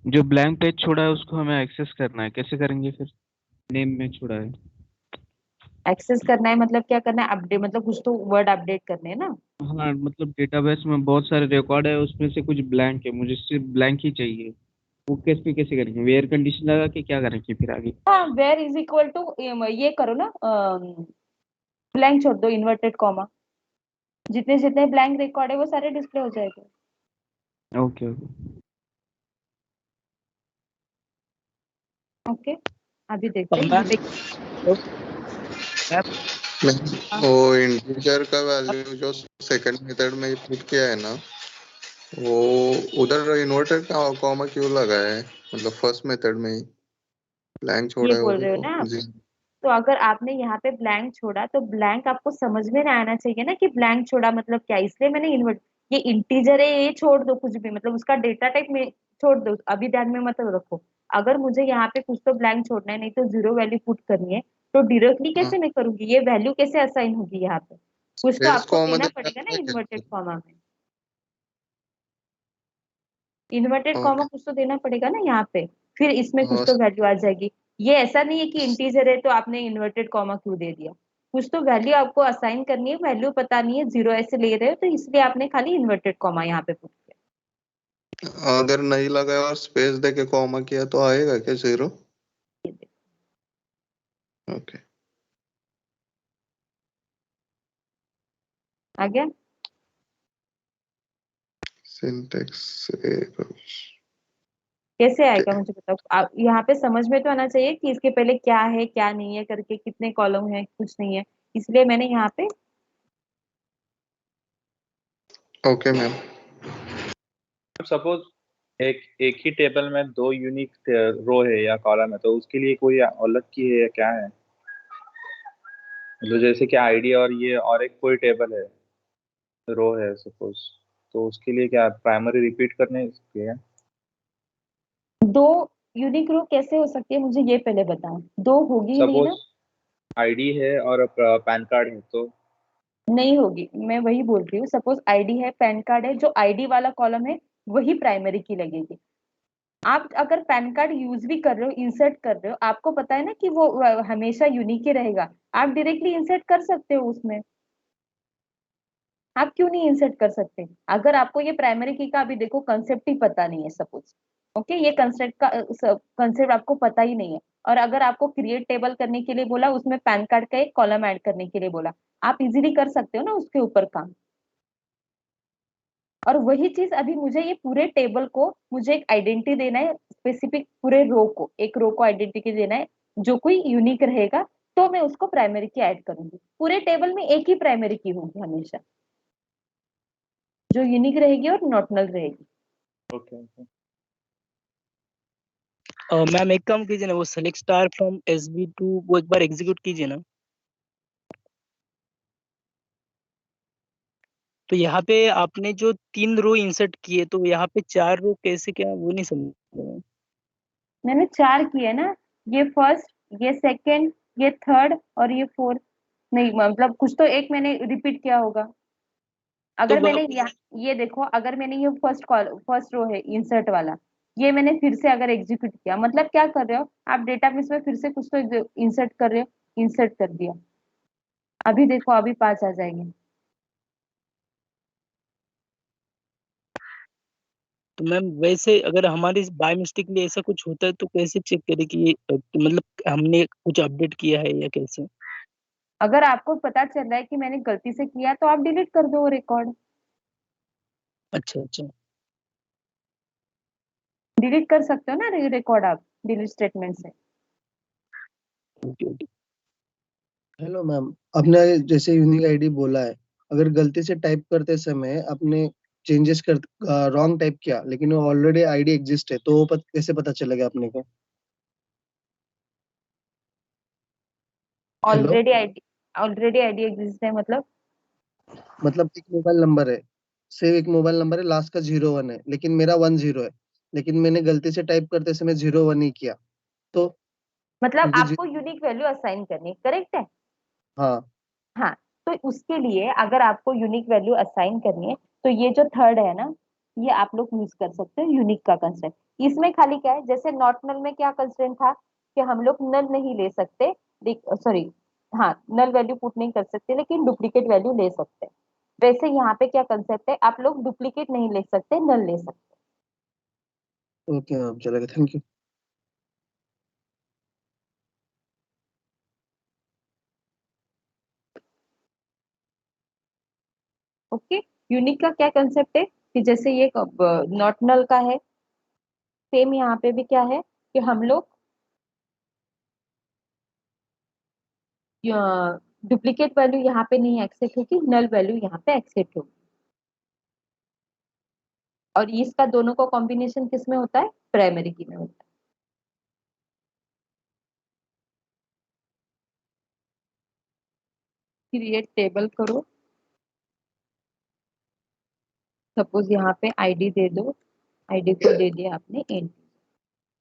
जो ब्लैंक पेज छोड़ा है उसको हमें एक्सेस करना है, कैसे करेंगे फिर? नेम में छोड़ा है। एक्सेस करना है मतलब क्या करना है? अपडेट मतलब कुछ तो वर्ड अपडेट करने हैं ना। हाँ, मतलब डेटाबेस में बहुत सारे रिकॉर्ड है, उसमें से कुछ ब्लैंक है, मुझे सिर्फ ब्लैंक ही चाहिए। वो कैसे करेंगे? वेयर कंडीशन लगा के क्या करेंगे फिर आगे? हाँ, वेयर इज इक्वल टू ये करो ना, ब्लैंक छोड़ दो, इन्वर्टेड कॉमा। जितने जितने ब्लैंक रिकॉर्ड है वो सारे डिस्प्ले हो जाएंगे। Okay okay. ओके, अभी देखते हैं। वो इंटीजर का वैल्यू जो सेकंड मेथड में पुट किया है ना, वो उधर इन्वर्टेड का कॉमा क्यों लगा है? मतलब फर्स्ट मेथड में ही ब्लैंक छोड़ा ये है वो बोल भी रहे हो तो ना आप? जी। तो अगर आपने यहाँ पे ब्लैंक छोड़ा तो ब्लैंक आपको समझ में ना आना चाहिए ना कि ब्लैंक छोड़ा मतलब क्या। इसलिए मैंने इन्वर्ट, ये इंटीजर है ये छोड़ दो, कुछ भी मतलब उसका डेटा टाइप में छोड़ दो, अभी ध्यान में मत रखो। अगर मुझे यहाँ पे कुछ तो ब्लैंक छोड़ना है, नहीं तो जीरो वैल्यू पुट करनी है, तो डायरेक्टली कैसे मैं करूंगी? ये वैल्यू कैसे असाइन होगी? यहाँ पे कुछ तो स्पेस आपको कॉमा देना देना पड़ेगा ना है इन्वर्टेड क्या? कॉमा में। Inverted comma okay. कुछ तो देना पड़ेगा ना यहाँ पे, फिर इसमें कुछ तो वैल्यू आ जाएगी। ये ऐसा नहीं है कि इंटीजर है तो आपने इन्वर्टेड कॉमा क्यों दे दिया। कुछ तो वैल्यू आपको असाइन करनी है, वैल्यू पता नहीं है, जीरो ऐसे ले रहे हो तो इसलिए आपने खाली इन्वर्टेड कॉमा यहाँ पे पुट किया। अगर नहीं लगाया और स्पेस देके कॉमा किया तो आएगा क्या जीरो? ओके। आ गया? सिंटेक्स कैसे आएगा मुझे बताओ। आप यहाँ पे समझ में तो आना चाहिए कि इसके पहले क्या है क्या नहीं है करके, कितने कॉलम है कुछ नहीं है, इसलिए मैंने यहाँ पे। Okay ma'am. सपोज एक एक ही टेबल में दो यूनिक रो है या कॉलम है, तो उसके लिए कोई अलग की है या क्या है? मतलब जैसे कि आईडी और ये और एक कोई टेबल है, रो है सपोज, तो उसके लिए क्या प्राइमरी रिपीट करने के है? दो यूनिक रो कैसे हो सकती है मुझे ये पहले बताओ। दो होगी ही नहीं सपोज ना। आईडी है और पैन कार्ड है तो नहीं होगी, मैं वही बोल रही हूँ। सपोज आईडी है, पैन कार्ड है, जो आईडी वाला कॉलम है वही प्राइमरी की लगेगी। आप अगर पैन कार्ड यूज भी कर रहे हो, इंसर्ट कर रहे हो, आपको पता है ना कि वो हमेशा यूनिक ही रहेगा। आप डायरेक्टली इंसर्ट कर सकते हो उसमें, आप क्यों नहीं इंसर्ट कर सकते? अगर आपको ये प्राइमरी की का अभी देखो कंसेप्ट ही पता नहीं है सपोज, ओके, ये कंसेप्ट आपको पता ही नहीं है, और अगर आपको क्रिएट टेबल करने के लिए बोला, उसमें पैन कार्ड का एक कॉलम ऐड करने के लिए बोला, आप इजीली कर सकते हो ना उसके ऊपर काम। और वही चीज अभी मुझे ये पूरे टेबल को मुझे एक आइडेंटिटी देना है, स्पेसिफिक पूरे रो को, एक रो को आइडेंटिटी देना है जो कोई यूनिक रहेगा, तो मैं उसको प्राइमरी की ऐड करूंगी। पूरे टेबल में एक ही प्राइमरी की होगी हमेशा, जो यूनिक रहेगी और नॉट नल रहेगी। Okay okay. मैम एक काम कीजिए ना, वो सेलेक्ट स्टार फ्रॉम SB2 वो एक बार एग्जीक्यूट कीजिए ना। तो यहाँ पे आपने जो 3 रो इंसर्ट किए तो यहाँ पे 4 रो कैसे, क्या वो नहीं समझ में। मैंने 4 किए ना, ये फर्स्ट, ये सेकंड, ये थर्ड और ये फोर्थ। नहीं मतलब कुछ तो एक मैंने रिपीट किया होगा। अगर मैंने ये देखो, अगर मैंने ये फर्स्ट रो है इंसर्ट वाला, ये मैंने फिर से अगर एग्जीक्यूट किया, मतलब क्या कर रहे हो आप, डेटाबेस में फिर से कुछ तो इंसर्ट कर रहे हो, इंसर्ट कर दिया। अभी देखो, अभी 5 आ जाएंगे। तो मैम वैसे अगर हमारे बाय मिस्टेकली ऐसा कुछ होता है तो कैसे चेक करें कि ये मतलब हमने कुछ अपडेट किया है या कैसे। अगर आपको पता चल रहा है कि मैंने गलती से किया तो आप डिलीट कर दो रिकॉर्ड। अच्छा अच्छा। डिलीट कर सकते हो ना रिकॉर्ड आप डिलीट स्टेटमेंट से। हेलो मैम, आपने जैसे यूनिक आईडी बोला है, अगर गलती से टाइप करते समय आपने चेंजेस कर रॉन्ग टाइप किया लेकिन वो ऑलरेडी आईडी एग्जिस्ट है, तो वो कैसे पता चलेगा अपने को? हेलो, ऑलरेडी आईडी एग्जिस्ट है मतलब एक मोबाइल नंबर है, से एक मोबाइल नंबर है, लास्ट का 01 है, लेकिन मेरा 10 है, लेकिन मैंने गलती से टाइप करते समय 01 ही किया, तो मतलब क्योंकि आपको यूनिक वैल्यू असाइन करनी है, करेक्ट है। हाँ हाँ, तो उसके लिए अगर आपको यूनिक वैल्यू असाइन करनी है तो ये जो थर्ड है ना, ये आप लोग यूज कर सकते हो यूनिक का कंस्ट्रेंट। इसमें खाली क्या है, जैसे नॉट नल में क्या कंस्ट्रेंट था कि हम लोग नल नहीं ले सकते, सॉरी, हाँ, नल वैल्यू पुट नहीं कर सकते लेकिन डुप्लीकेट वैल्यू ले सकते हैं। वैसे यहाँ पे क्या कंसेप्ट है, आप लोग डुप्लीकेट नहीं ले सकते, नल ले सकते। ओके मैम, चलेगा, थैंक यू। ओके, यूनिक का क्या कंसेप्ट है कि जैसे ये नॉट नल का है, सेम यहाँ पे भी क्या है कि हम लोग डुप्लीकेट वैल्यू यहाँ पे नहीं एक्सेप्ट होगी, नल वैल्यू यहाँ पे एक्सेप्ट होगी। और इसका दोनों का कॉम्बिनेशन किस में होता है, प्राइमरी की में होता है। क्रिएट टेबल करो, सपोज यहाँ पे आईडी दे दो, आईडी को दे दिया आपने इंट,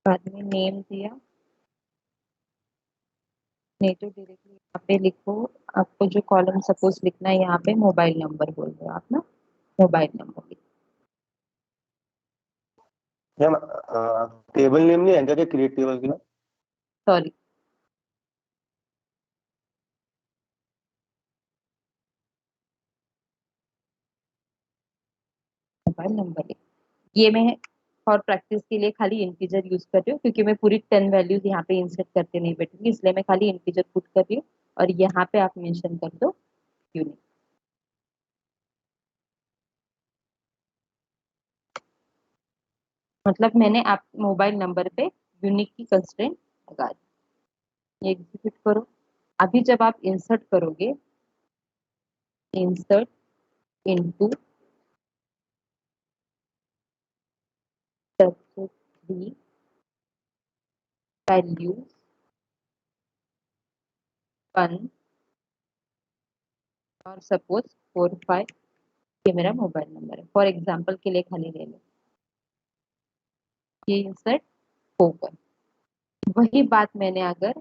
बाद में नेम दिया, नहीं तो डायरेक्टली यहाँ पे लिखो, आपको जो कॉलम सपोज लिखना है यहाँ पे मोबाइल नंबर बोल रहे हो आप ना, मोबाइल नंबर लिखो। मैम टेबल नेम नहीं है क्या क्रिएट टेबल की? सॉरी, मोबाइल नंबर लिखो। ये मैं फॉर प्रैक्टिस के लिए खाली इंटीजर यूज कर रही हूँ क्योंकि मैं पूरी 10 वैल्यूज यहाँ पे इंसर्ट करके नहीं बैठूंगी, इसलिए मैं खाली इंटीजर पुट कर रही हूँ। और यहाँ पे आप मेंशन कर दो यूनिक। मतलब मैंने आप मोबाइल नंबर पे यूनिक की कंस्ट्रेंट लगा दी। ये एग्जीक्यूट करो। अभी जब आप इंसर्ट करोगे, इंसर्ट इनटू थ्री वैल्यू 1 और सपोज 4 5, ये मेरा मोबाइल नंबर है, फॉर एग्जांपल के लिए खाली ले लो। ये इंसर्ट होगा, वही बात मैंने अगर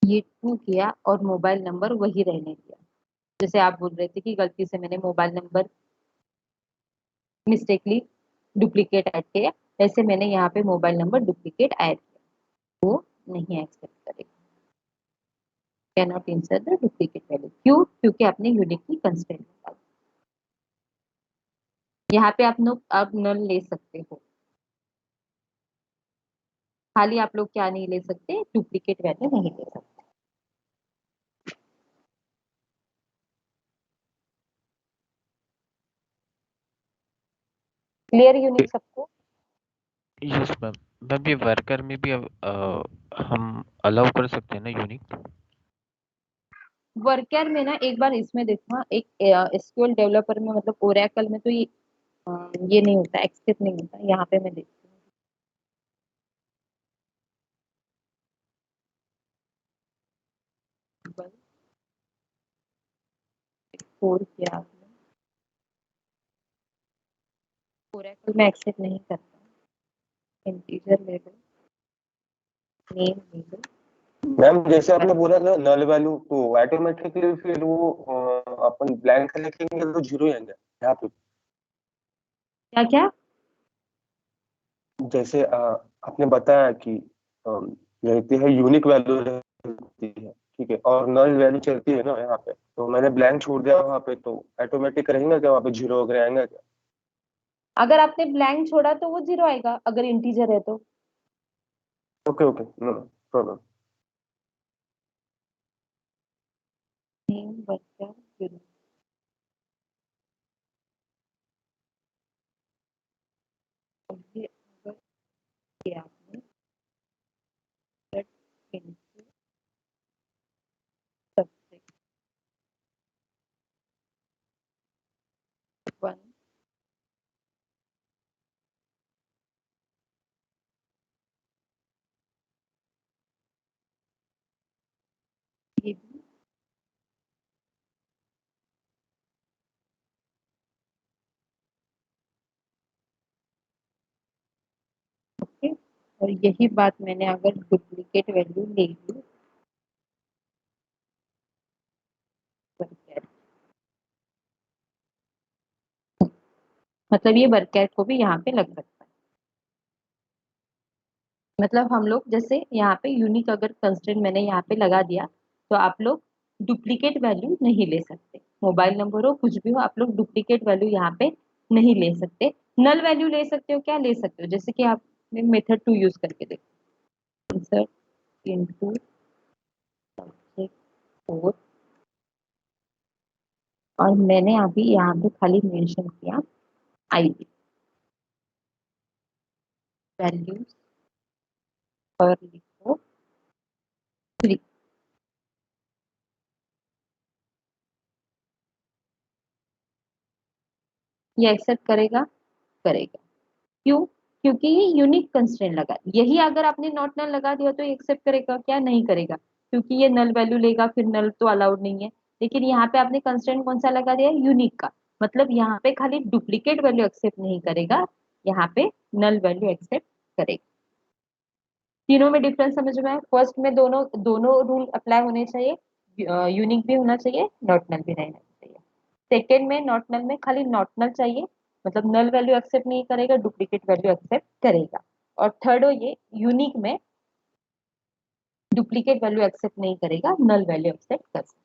ये 2 किया और मोबाइल नंबर वही रहने दिया, जैसे आप बोल रहे थे कि गलती से मैंने mobile number mistakenly duplicate add किया, ऐसे मैंने यहाँ पे मोबाइल नंबर डुप्लीकेट ऐड किया, वो नहीं एक्सेप्ट करेगा, can not insert the duplicate value. क्यों? क्योंकि आपने यूनिक की कंस्ट्रेंट लगा दी। यहाँ पे आप लोग अब नल ले सकते हो, खाली आप लोग क्या नहीं ले सकते, डुप्लीकेट वैल्यू नहीं ले सकते। क्लियर यूनिक सबको? Yes ma'am. मैम ये वर्कर में भी अब हम अलाउ कर सकते हैं ना यूनिक? वर्कर में ना एक बार इसमें देखो, एक एसक्यूएल डेवलपर में मतलब ओरेकल में तो ये नहीं होता, एक्सेप्ट नहीं होता। यहाँ पे मैं देखती हूँ 4 किया आपने, ओरेकल में एक्सेप्ट नहीं करता, इंटीजर ले लो, नेम ले लो। मैम जैसे आपने बोला था नल वैल्यू को ऑटोमेटिकली फिर वो अपन ब्लैंक लिखेंगे तो जीरो ही आएगा यहाँ पे। क्या क्या? जैसे आपने बताया कि रहती है यूनिक वैल्यू रहती है, ठीक है, और नल वैल्यू चलती है ना यहाँ पे, तो मैंने ब्लैंक छोड़ दिया वहाँ पे, तो ऑटोमेटिक रहेगा क्या वहाँ पे, जीरो वगैरह आएगा क्या? अगर आपने ब्लैंक छोड़ा तो वो 0 आएगा, अगर इंटीजर है तो। Okay okay, no problem. Name worker 0। ये अगर किया आपने set into subject 1, ये भी ओके। और यही बात मैंने अगर डुप्लीकेट वैल्यू ले ली वर्कर, मतलब ये वर्कर को भी यहाँ पे लग सकता है। मतलब हम लोग जैसे यहाँ पे यूनिक अगर कंस्ट्रेंट मैंने यहाँ पे लगा दिया, तो आप लोग डुप्लीकेट वैल्यू नहीं ले सकते। मोबाइल नंबर हो कुछ भी हो, आप लोग डुप्लीकेट वैल्यू यहाँ पे नहीं ले सकते। नल वैल्यू ले सकते हो, क्या ले सकते हो, जैसे कि आपने मेथड 2 यूज करके देखो, इंसर्ट इनटू सब्जेक्ट 4, और मैंने अभी यहाँ पे खाली मेंशन किया आईडी वैल्यूज और लिखो 3। ये एक्सेप्ट करेगा? करेगा। क्यों? क्योंकि ये यूनिक कंस्ट्रेंट लगा। यही अगर आपने नॉट नल लगा दिया तो ये एक्सेप्ट करेगा क्या? नहीं करेगा, क्योंकि ये नल वैल्यू लेगा, फिर नल तो अलाउड नहीं है। लेकिन यहाँ पे आपने कंस्ट्रेंट कौन सा लगा दिया? यूनिक का। मतलब यहाँ पे खाली डुप्लीकेट वैल्यू एक्सेप्ट नहीं करेगा, यहाँ पे नल वैल्यू एक्सेप्ट करेगा। तीनों में डिफरेंस समझ में आया? फर्स्ट में दोनों दोनों रूल अप्लाई होने चाहिए, यूनिक भी होना चाहिए, नॉट नल भी रहना चाहिए। सेकेंड में नॉट नल में खाली नॉट नल चाहिए, मतलब नल वैल्यू एक्सेप्ट नहीं करेगा, डुप्लीकेट वैल्यू एक्सेप्ट करेगा। और थर्ड हो ये यूनिक में डुप्लीकेट वैल्यू एक्सेप्ट नहीं करेगा, नल वैल्यू एक्सेप्ट कर सकता।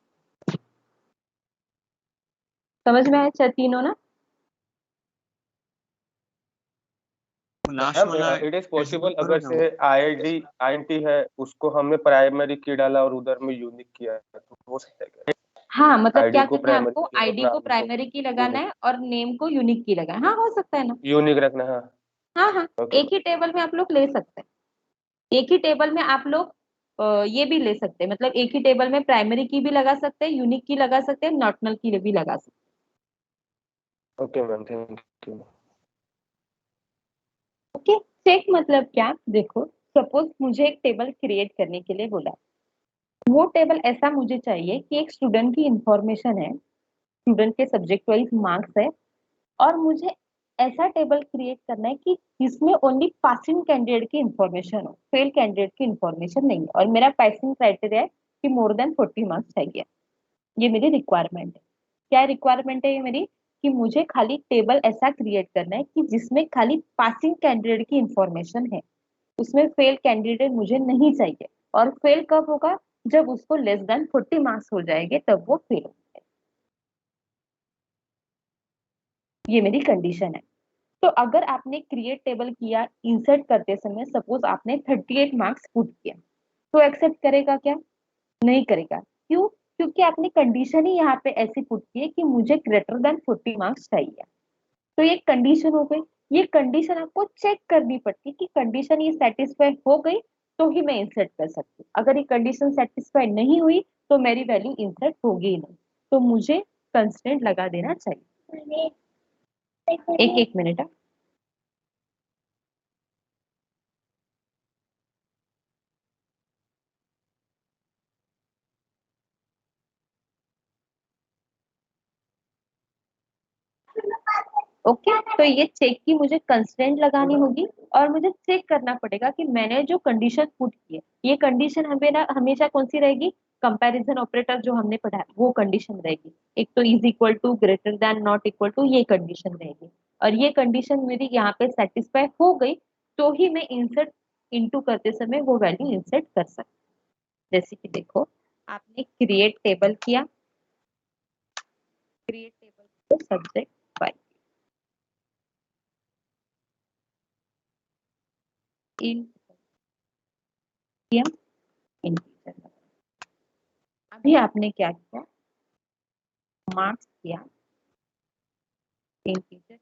समझ में आया तीनों ना? लास्ट वाला इट इज पॉसिबल एग्जांपल अगर करो ना से आईडी आईएनटी है उसको हमने प्राइमरी की डाला और उधर में यूनिक किया है, तो हो सकता है क्या? हाँ, मतलब आईडी क्या को करना है प्राइमरी आपको? की और आईडी को नाम को प्राइमरी की लगाना यूनिक, है और नेम को यूनिक की लगाना है। हाँ, हो सकता है ना? यूनिक रखना है। हाँ हाँ, ओके एक ही टेबल में आप लोग ले सकते हैं। एक ही टेबल में आप लोग ये भी ले सकते हैं, मतलब एक ही टेबल में प्राइमरी की भी लगा सकते हैं, यूनिक की लगा सकते हैं, नॉट की भी लगा सकते ओके मैम, थैंक यू। हैं। ओके, चेक मतलब क्या? देखो, सपोज मुझे एक टेबल क्रिएट करने के लिए बोला, वो टेबल ऐसा मुझे चाहिए कि एक स्टूडेंट की इंफॉर्मेशन है, स्टूडेंट के सब्जेक्ट वाइज मार्क्स है, और मुझे ऐसा टेबल क्रिएट करना है कि जिसमें ओनली पासिंग कैंडिडेट की इंफॉर्मेशन हो, फेल कैंडिडेट की इंफॉर्मेशन नहीं है, और मेरा पासिंग क्राइटेरिया है कि मोर देन 40 मार्क्स चाहिए। ये मेरी रिक्वायरमेंट है। क्या रिक्वायरमेंट है ये मेरी? कि मुझे खाली टेबल ऐसा क्रिएट करना है कि जिसमें खाली पासिंग कैंडिडेट की इंफॉर्मेशन है, उसमें फेल कैंडिडेट मुझे नहीं चाहिए। और फेल कब होगा? जब उसको लेस देन 40 मार्क्स हो जाएंगे, तब वो फेल होगा। ये मेरी कंडीशन है। तो अगर आपने क्रिएट टेबल किया, इंसर्ट करते समय सपोज आपने 38 मार्क्स पुट किया, तो एक्सेप्ट करेगा क्या? नहीं करेगा। क्यों? क्योंकि आपने कंडीशन ही यहाँ पे ऐसी पुट की है कि मुझे ग्रेटर देन 40 मार्क्स चाहिए। तो ये कंडीशन हो गई। ये कंडीशन आपको चेक करनी पड़ती है कि कंडीशन ये सेटिस्फाई हो गई तो ही मैं इंसर्ट कर सकती हूँ। अगर ये कंडीशन सेटिस्फाई नहीं हुई तो मेरी वैल्यू इंसर्ट होगी ही नहीं। तो मुझे कंस्ट्रेंट लगा देना चाहिए। एक एक मिनट। ओके, तो ये चेक की मुझे कंस्ट्रेंट लगानी होगी और मुझे चेक करना पड़ेगा कि मैंने जो कंडीशन पुट की है ये कंडीशन हमेशा कौन सी रहेगी, कंपैरिजन ऑपरेटर जो हमने पढ़ा है वो कंडीशन रहेगी। एक तो is equal to, greater than, not equal to, ये कंडीशन रहेगी और ये कंडीशन मेरी यहाँ पे सेटिस्फाई हो गई तो ही मैं इंसर्ट इनटू करते समय वो वैल्यू इंसर्ट कर सकती। जैसे कि देखो आपने क्रिएट टेबल किया, क्रिएट टेबल तो सब्जेक्ट फाइल इन किया, इंटीजर। अभी आपने क्या किया, मार्क्स किया, इंटीजर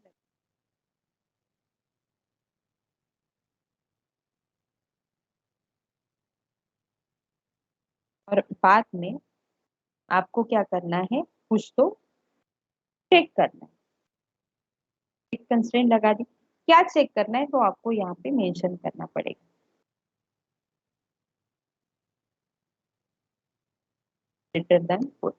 और बाद में आपको क्या करना है, कुछ तो चेक करना है। एक कंस्ट्रेंट लगा दी, क्या चेक करना है तो आपको यहाँ पे मेंशन करना पड़ेगा। Greater than 4।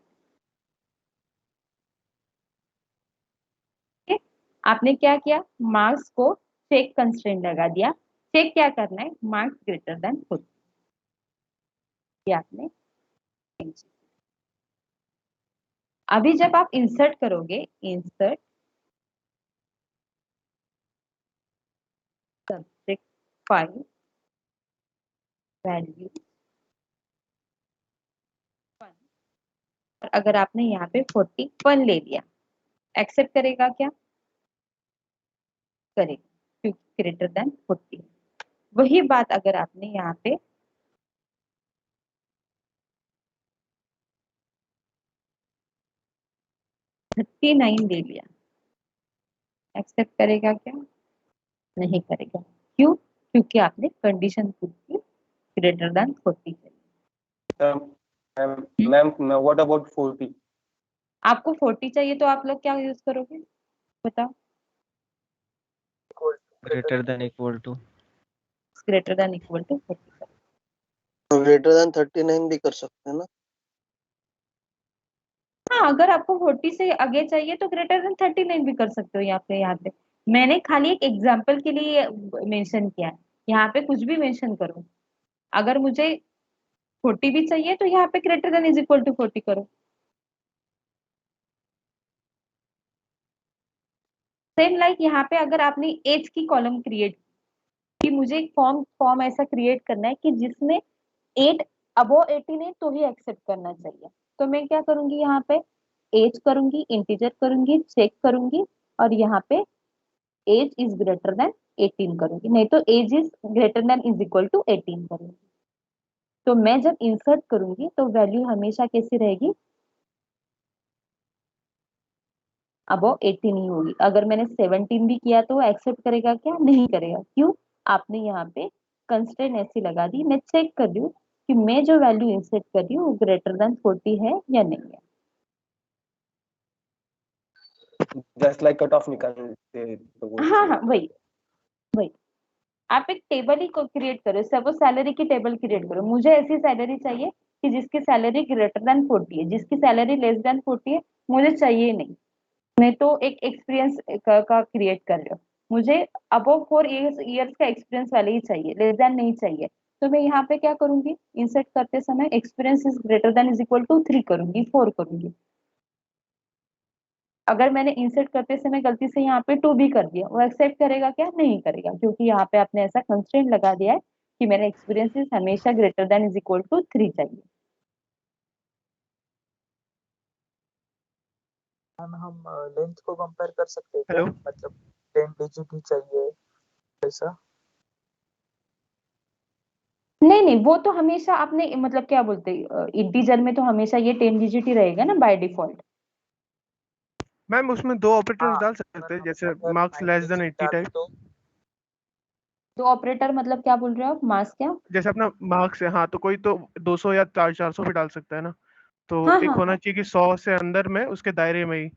आपने क्या किया, मार्क्स को चेक कंस्ट्रेंट लगा दिया। चेक क्या करना है, मार्क्स ग्रेटर देन 4। ये आपने, अभी जब आप इंसर्ट करोगे, इंसर्ट सब्जेक्ट फाइल वैल्यू, और अगर आपने यहाँ पे 41 ले लिया, एक्सेप्ट करेगा क्या, करेगा क्योंकि ग्रेटर देन 40। वही बात अगर आपने यहाँ पे 39 ले लिया, एक्सेप्ट करेगा क्या, नहीं करेगा। क्यों, क्योंकि आपने कंडीशन पुट की greater than 40 ma'am what about 40? आपको 40 चाहिए तो आप लोग क्या यूज करोगे बताओ, greater than equal to, greater than equal to 40। तो ग्रेटर देन 39 भी कर सकते हैं ना। हाँ, अगर आपको 40 से आगे चाहिए तो ग्रेटर देन 39 भी कर सकते हो। यहाँ पे मैंने खाली एक एग्जांपल के लिए मेंशन किया है, यहाँ पे कुछ भी मेंशन करो। अगर मुझे 40 भी चाहिए तो यहाँ पे greater than is equal to 40 करो। सेम लाइक यहाँ पे अगर आपने एज की कॉलम क्रिएट की, मुझे एक फॉर्म ऐसा क्रिएट करना है कि जिसमें 8 अबो 18 है तो ही एक्सेप्ट करना चाहिए। तो मैं क्या करूंगी, यहाँ पे एज करूंगी, इंटीजर करूंगी, चेक करूंगी और यहाँ पे एज इज ग्रेटर देन 18 करूंगी, नहीं तो age is greater than is equal to 18 करूंगी। तो मैं जब इंसर्ट करूंगी तो वैल्यू हमेशा कैसी रहेगी, अब वो 18 ही होगी। अगर मैंने 17 भी किया तो एक्सेप्ट करेगा क्या, नहीं करेगा। क्यों, आपने यहाँ पे कंस्ट्रेंट ऐसी लगा दी। मैं चेक कर रही हूँ कि मैं जो वैल्यू इंसर्ट कर रही हूँ वो ग्रेटर देन 40 है या नहीं है। जस्ट लाइक कट ऑफ निकालते तो वो हाँ हाँ, वही वही। आप एक टेबल ही क्रिएट करो, सपोज सैलरी की टेबल क्रिएट करो। मुझे ऐसी सैलरी चाहिए कि जिसकी सैलरी ग्रेटर देन 40 है, जिसकी सैलरी लेस देन 40 है मुझे चाहिए नहीं। मैं तो एक एक्सपीरियंस का क्रिएट कर रही हूँ, मुझे अबव 4 इयर्स का एक्सपीरियंस वाले ही चाहिए, लेस देन नहीं चाहिए। तो मैं यहाँ पे क्या करूंगी, इंसर्ट करते समय experience is greater than is equal to 3 करूंगी, 4 करूंगी। अगर मैंने इंसर्ट करते समय गलती से यहाँ पे 2 भी कर दिया, वो एक्सेप्ट करेगा क्या, नहीं करेगा, क्योंकि यहाँ पे आपने ऐसा कंस्ट्रेंट लगा दिया है कि मेरा एक्सपीरियंस इज हमेशा greater than is equal to 3 चाहिए। मैम हम लेंथ को कंपेयर कर सकते हैं क्या, हेलो मतलब 10 डिजिट ही चाहिए ऐसा? नहीं नहीं, वो तो हमेशा आपने मतलब क्या बोलते हैं, इंटीजर में तो हमेशा ये 10 डिजिट ही रहेगा ना बाय डिफॉल्ट। मैम उसमें 2 ऑपरेटर्स डाल सकते हैं, जैसे मार्क्स लेस देन 80 टाइप। तो ऑपरेटर मतलब क्या बोल रहे हो आप, मार्क्स क्या? जैसे अपना मार्क्स है, हाँ, तो कोई तो 200 या 400 भी डाल सकता है ना, तो हाँ एक हाँ होना हाँ चाहिए कि 100 से अंदर में उसके दायरे में ही।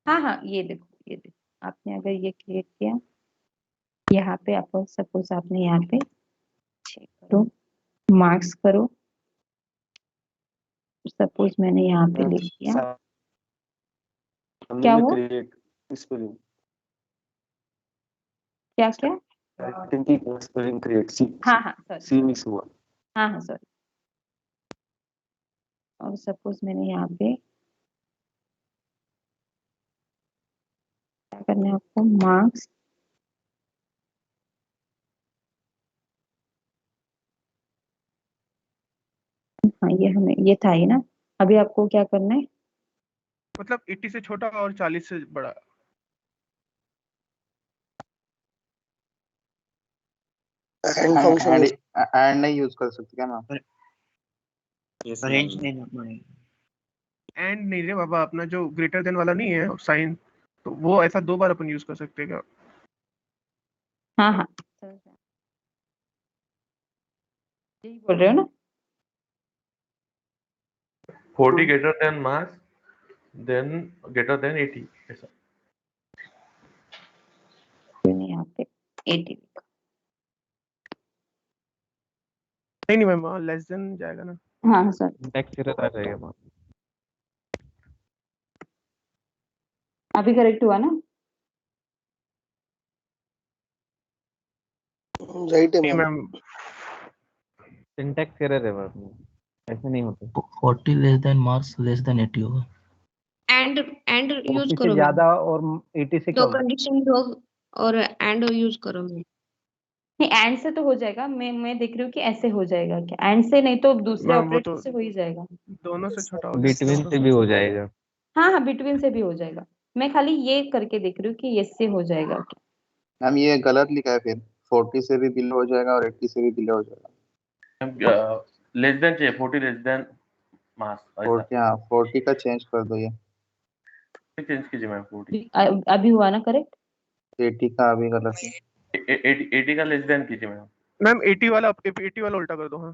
हाँ हाँ, ये देखो, ये देखो आपने अगर ये क्रिएट किया, यहाँ पे आपको सपोज आपने यहाँ पे चेक करो, मार्क्स करो, सपोज मैंने यहाँ पे लिख दिया, क्या हमने हुआ, क्रिएट स्पेलिंग क्या क्या? राइटिंग की स्पेलिंग करेक्ट, सी हाँ हाँ सॉरी सी मिस हुआ। हाँ हाँ सॉरी। और सपोज मैंने यहाँ पे क्या करना है आपको, मार्क्स हाँ ये हमें ये था ही ना। अभी आपको क्या करना है, मतलब 80 से छोटा और 40 से बड़ा। And function and use and नहीं यूज कर सकते क्या मैम? रेंज नहीं रखना है। एंड नहीं रे बाबा, अपना जो ग्रेटर देन वाला नहीं है साइन, तो वो ऐसा 2 बार अपन यूज कर सकते हैं क्या? हाँ हाँ यही बोल रहे हो ना। 40 greater than mass, then greater than 80 ऐसा। यहाँ पे 80 नहीं मैम, लेस देन जाएगा ना। हाँ सर सिंटैक्स एरर आ जाएगा वहाँ। अभी करेक्ट हुआ ना। राइट है नहीं मैम। मैम, सिंटैक्स एरर है वहाँ में, ऐसे नहीं होते। 40 less than marks less than 80 होगा। एंड यूज 40 से करो मैम, ज्यादा और 80 से दो कम। कंडीशन दो और एंड यूज करो मैम। नहीं एंड से तो हो जाएगा, मैं देख रही हूँ कि ऐसे हो जाएगा क्या, एंड से नहीं तो दूसरे मैम वो ऑपरेटर तो से हो ही जाएगा। दोनों से छोटा हो बिटवीन जाएगा। से भी हो जाएगा। हाँ हाँ बिटवीन से भी हो जाएगा, मैं खाली ये करके देख रही हूँ कि इससे हो जाएगा क्या। मैम ये गलत लिखा है, फिर 40 से भी बिलो हो जाएगा और 80 से भी बिलो हो जाएगा। लेस देन चाहिए, 40 लेस देन मास ऐसा। 40, हाँ 40 का चेंज कर दो, ये चेंज कीजिए मैम 40। अभी हुआ ना करेक्ट। 80 का अभी गलत है। 80 का लेस देन कीजिए मैम। मैम 80 वाला उल्टा कर दो। हाँ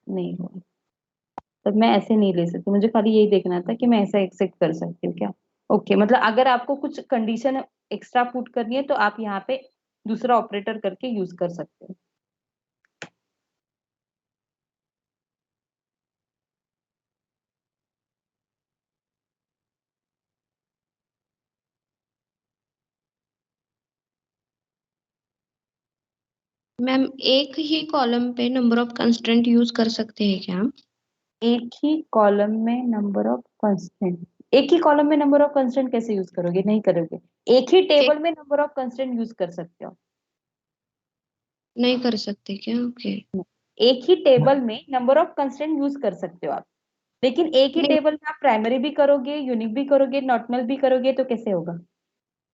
नहीं हुआ तो मैं ऐसे नहीं ले सकती, मुझे खाली यही देखना था कि मैं ऐसा एक्सेप्ट कर सकती हूँ क्या। ओके मतलब अगर आपको कुछ कंडीशन एक्स्ट्रा पुट करनी है तो आप यहाँ पे दूसरा ऑपरेटर करके यूज कर सकते हो। मैम एक ही कॉलम पे नंबर ऑफ कंस्ट्रेंट यूज कर सकते हैं क्या हम? एक ही कॉलम में नंबर ऑफ कंस्टेंट, एक ही कॉलम में नंबर ऑफ कंस्टेंट कैसे यूज करोगे, नहीं करोगे। एक ही टेबल में नंबर ऑफ कंस्टेंट यूज कर सकते हो। नहीं कर सकते क्या? ओके। एक ही टेबल में नंबर ऑफ कंस्टेंट यूज कर सकते हो आप, लेकिन एक ही नहीं टेबल में आप प्राइमरी भी करोगे, यूनिक भी करोगे, नॉर्मल भी करोगे तो कैसे होगा।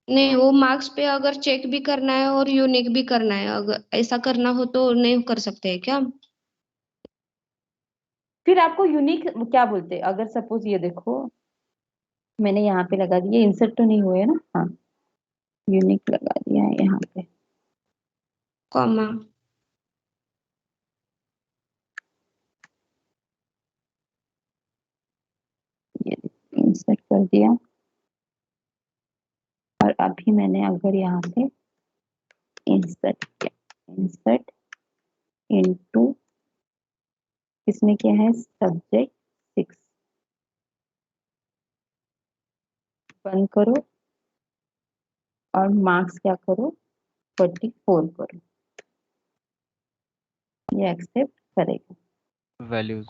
नहीं, वो मार्क्स पे अगर चेक भी करना है और यूनिक भी करना है, अगर ऐसा करना हो तो नहीं कर सकते हैं क्या हम? फिर आपको यूनिक क्या बोलते हैं, अगर सपोज ये देखो मैंने यहाँ पे लगा दिया, इंसर्ट तो नहीं हुए ना, हाँ यूनिक लगा दिया है यहाँ पे। कॉमा। ये इंसर्ट कर दिया और अभी मैंने अगर यहाँ पे इंसर्ट किया, इंसर्ट इनटू इसमें क्या है सब्जेक्ट 6, बंद करो और मार्क्स क्या करो 44 करो, ये एक्सेप्ट करेगा। वैल्यूज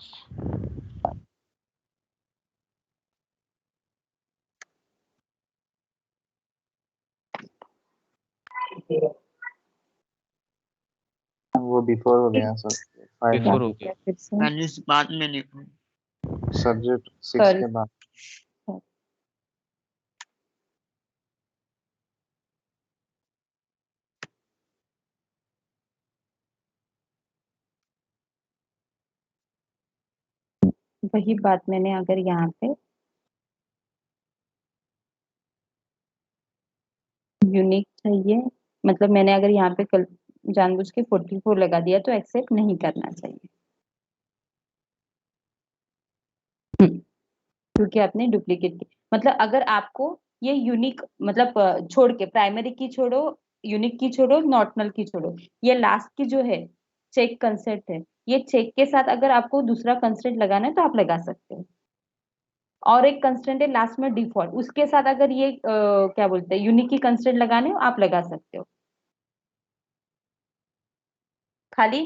वो बिफोर हो गया सर, 5 बिफोर में हो गया। फिर से वैल्यूज बाद में लिखो। सब्जेक्ट 6 सॉरी के बाद। वही बात मैंने अगर यहाँ पे यूनिक चाहिए, मतलब मैंने अगर यहाँ पे कल जानबूझ के 44 लगा दिया तो एक्सेप्ट नहीं करना चाहिए। क्योंकि आपने डुप्लीकेट की, मतलब अगर आपको ये यूनिक मतलब छोड़ के प्राइमरी की छोड़ो, यूनिक की छोड़ो, नॉर्मल की छोड़ो, ये लास्ट की जो है चेक कंसेप्ट है, ये चेक के साथ अगर आपको दूसरा कंसेप्ट लगाना है तो आप लगा सकते हो। और एक कंस्ट्रेंट है लास्ट में डिफॉल्ट, उसके साथ अगर ये क्या बोलते हैं यूनिक की कंस्ट्रेंट लगाने हो आप लगा सकते हो। खाली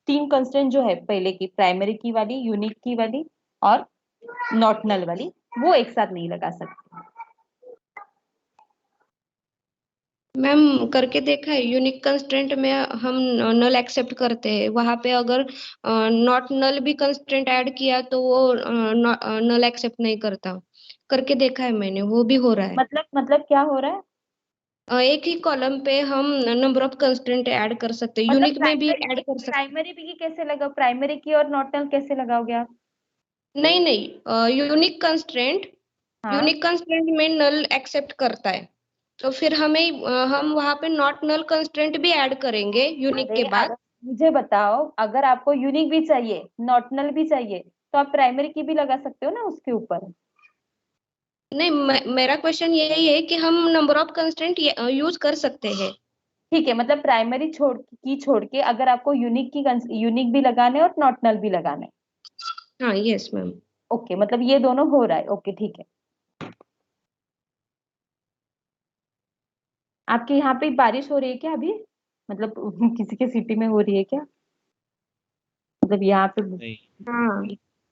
3 कंस्ट्रेंट जो है पहले की, प्राइमरी की वाली, यूनिक की वाली और नॉट नल वाली, वो एक साथ नहीं लगा सकते। मैम करके देखा है, यूनिक कंस्ट्रेंट में हम नल एक्सेप्ट करते हैं, वहां पे अगर नॉट नल भी कंस्ट्रेंट ऐड किया तो वो नल एक्सेप्ट नहीं करता। करके देखा है मैंने, वो भी हो रहा है। मतलब क्या हो रहा है? एक ही कॉलम पे हम नंबर ऑफ कंस्ट्रेंट ऐड कर सकते हैं, यूनिक में भी ऐड कर सकते प्राइमरी की कैसे लगा, प्राइमरी की और नॉट नल कैसे लगाओगे आप? नहीं नहीं, यूनिक कंस्ट्रेंट, हाँ। यूनिक कंस्ट्रेंट में नल एक्सेप्ट करता है, तो फिर हमें हम वहां पे नॉट नल कंस्ट्रेंट भी ऐड करेंगे यूनिक के बाद। मुझे बताओ, अगर आपको यूनिक भी चाहिए नॉट नल भी चाहिए तो आप प्राइमरी की भी लगा सकते हो ना उसके ऊपर। नहीं, मेरा क्वेश्चन यही है कि हम नंबर ऑफ कंस्ट्रेंट यूज कर सकते हैं। ठीक है, मतलब प्राइमरी छोड़ के अगर आपको यूनिक भी लगाने और नॉट नल भी लगाने। हाँ यस मैम। ओके, मतलब ये दोनों हो रहा है। ओके ठीक है। आपके यहाँ पे बारिश हो रही है क्या अभी? मतलब किसी के सिटी में हो रही है क्या? मतलब यहाँ पे हाँ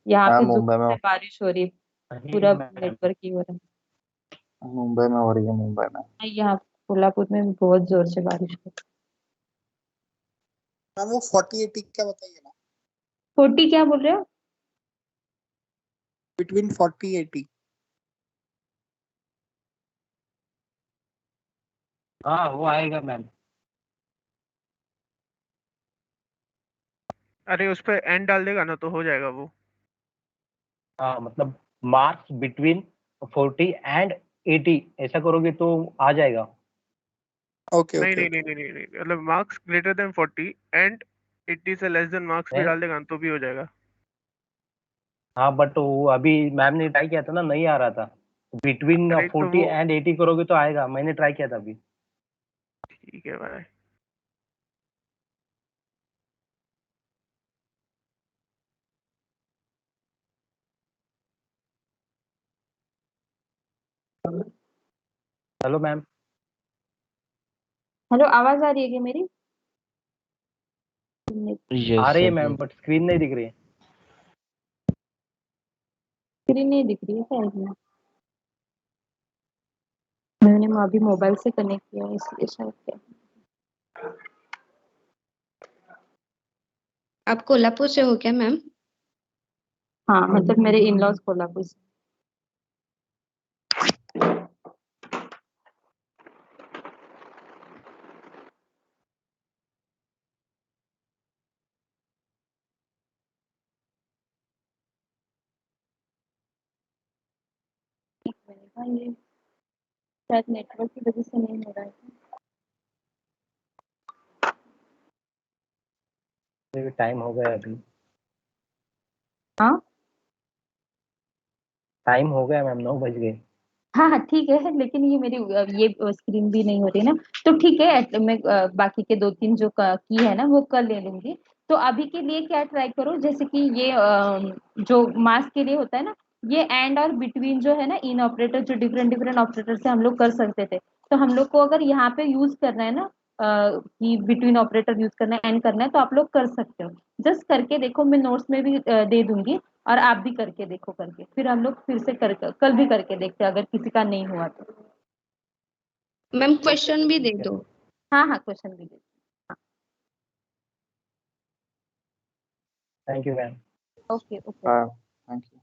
यहाँ हाँ, पे मुंबई जोर में से बारिश हो रही है, पूरा नेटवर्क ही हो रहा मुंबई में हो रही है, मुंबई में। है। यहाँ कोल्हापुर में भी बहुत जोर से बारिश हो रही मैम वो 40-80 क्या बताइए ना, है। 40 क्या बोल रहे हो? बिटवीन 40-80। हाँ वो आएगा मैम। अरे उस पर एंड डाल देगा ना तो हो जाएगा वो। हाँ मतलब मार्क्स बिटवीन 40 एंड 80 ऐसा करोगे तो आ जाएगा। ओके नहीं ओके नहीं नहीं नहीं नहीं नहीं, मतलब मार्क्स ग्रेटर देन 40 एंड 80 से लेस देन मार्क्स भी नहीं? डाल देगा ना तो भी हो जाएगा। हाँ बट वो अभी मैम ने ट्राई किया था ना, नहीं आ रहा था। बिटवीन अरे तो 40 वो एंड 80 करोगे तो आएगा, मैंने ट्राई किया था अभी। ठीक है भाई। Hello ma'am. हेलो, आवाज आ रही है क्या मेरी? आ रही है यस मैम बट स्क्रीन नहीं दिख रही है। स्क्रीन नहीं दिख रही है शायद में। मैंने अभी मोबाइल से कनेक्ट किया है इसलिए शायद क्या। आप कोल्हापुर से हो क्या मैम? हाँ, मतलब मेरे इन लॉज कोल्हापुर से। मैंने कहा ये शायद नेटवर्क की वजह से नहीं हो रहा है। टाइम हो गया अभी। हाँ टाइम हो गया मैम, 9 बज गए। हाँ हाँ ठीक है, लेकिन ये मेरी ये स्क्रीन भी नहीं हो रही ना, तो ठीक है मैं बाकी के 2-3 जो की है ना वो कर ले लूंगी। तो अभी के लिए क्या ट्राई करो, जैसे कि ये जो मास के लिए होता है ना, ये एंड और बिटवीन जो है ना, इन ऑपरेटर जो डिफरेंट डिफरेंट ऑपरेटर से हम लोग कर सकते थे, तो हम लोग को अगर यहाँ पे यूज करना है ना कि बिटवीन ऑपरेटर यूज करना है, एंड करना है, तो आप लोग कर सकते हो। जस्ट करके देखो, मैं नोट्स में भी दे दूंगी और आप भी करके देखो, करके फिर हम लोग फिर से कल भी करके देखते हैं अगर किसी का नहीं हुआ तो। मैम क्वेश्चन भी दे दो। हाँ हाँ, क्वेश्चन भी दे। Thank you ma'am. Okay okay. हाँ थैंक यू।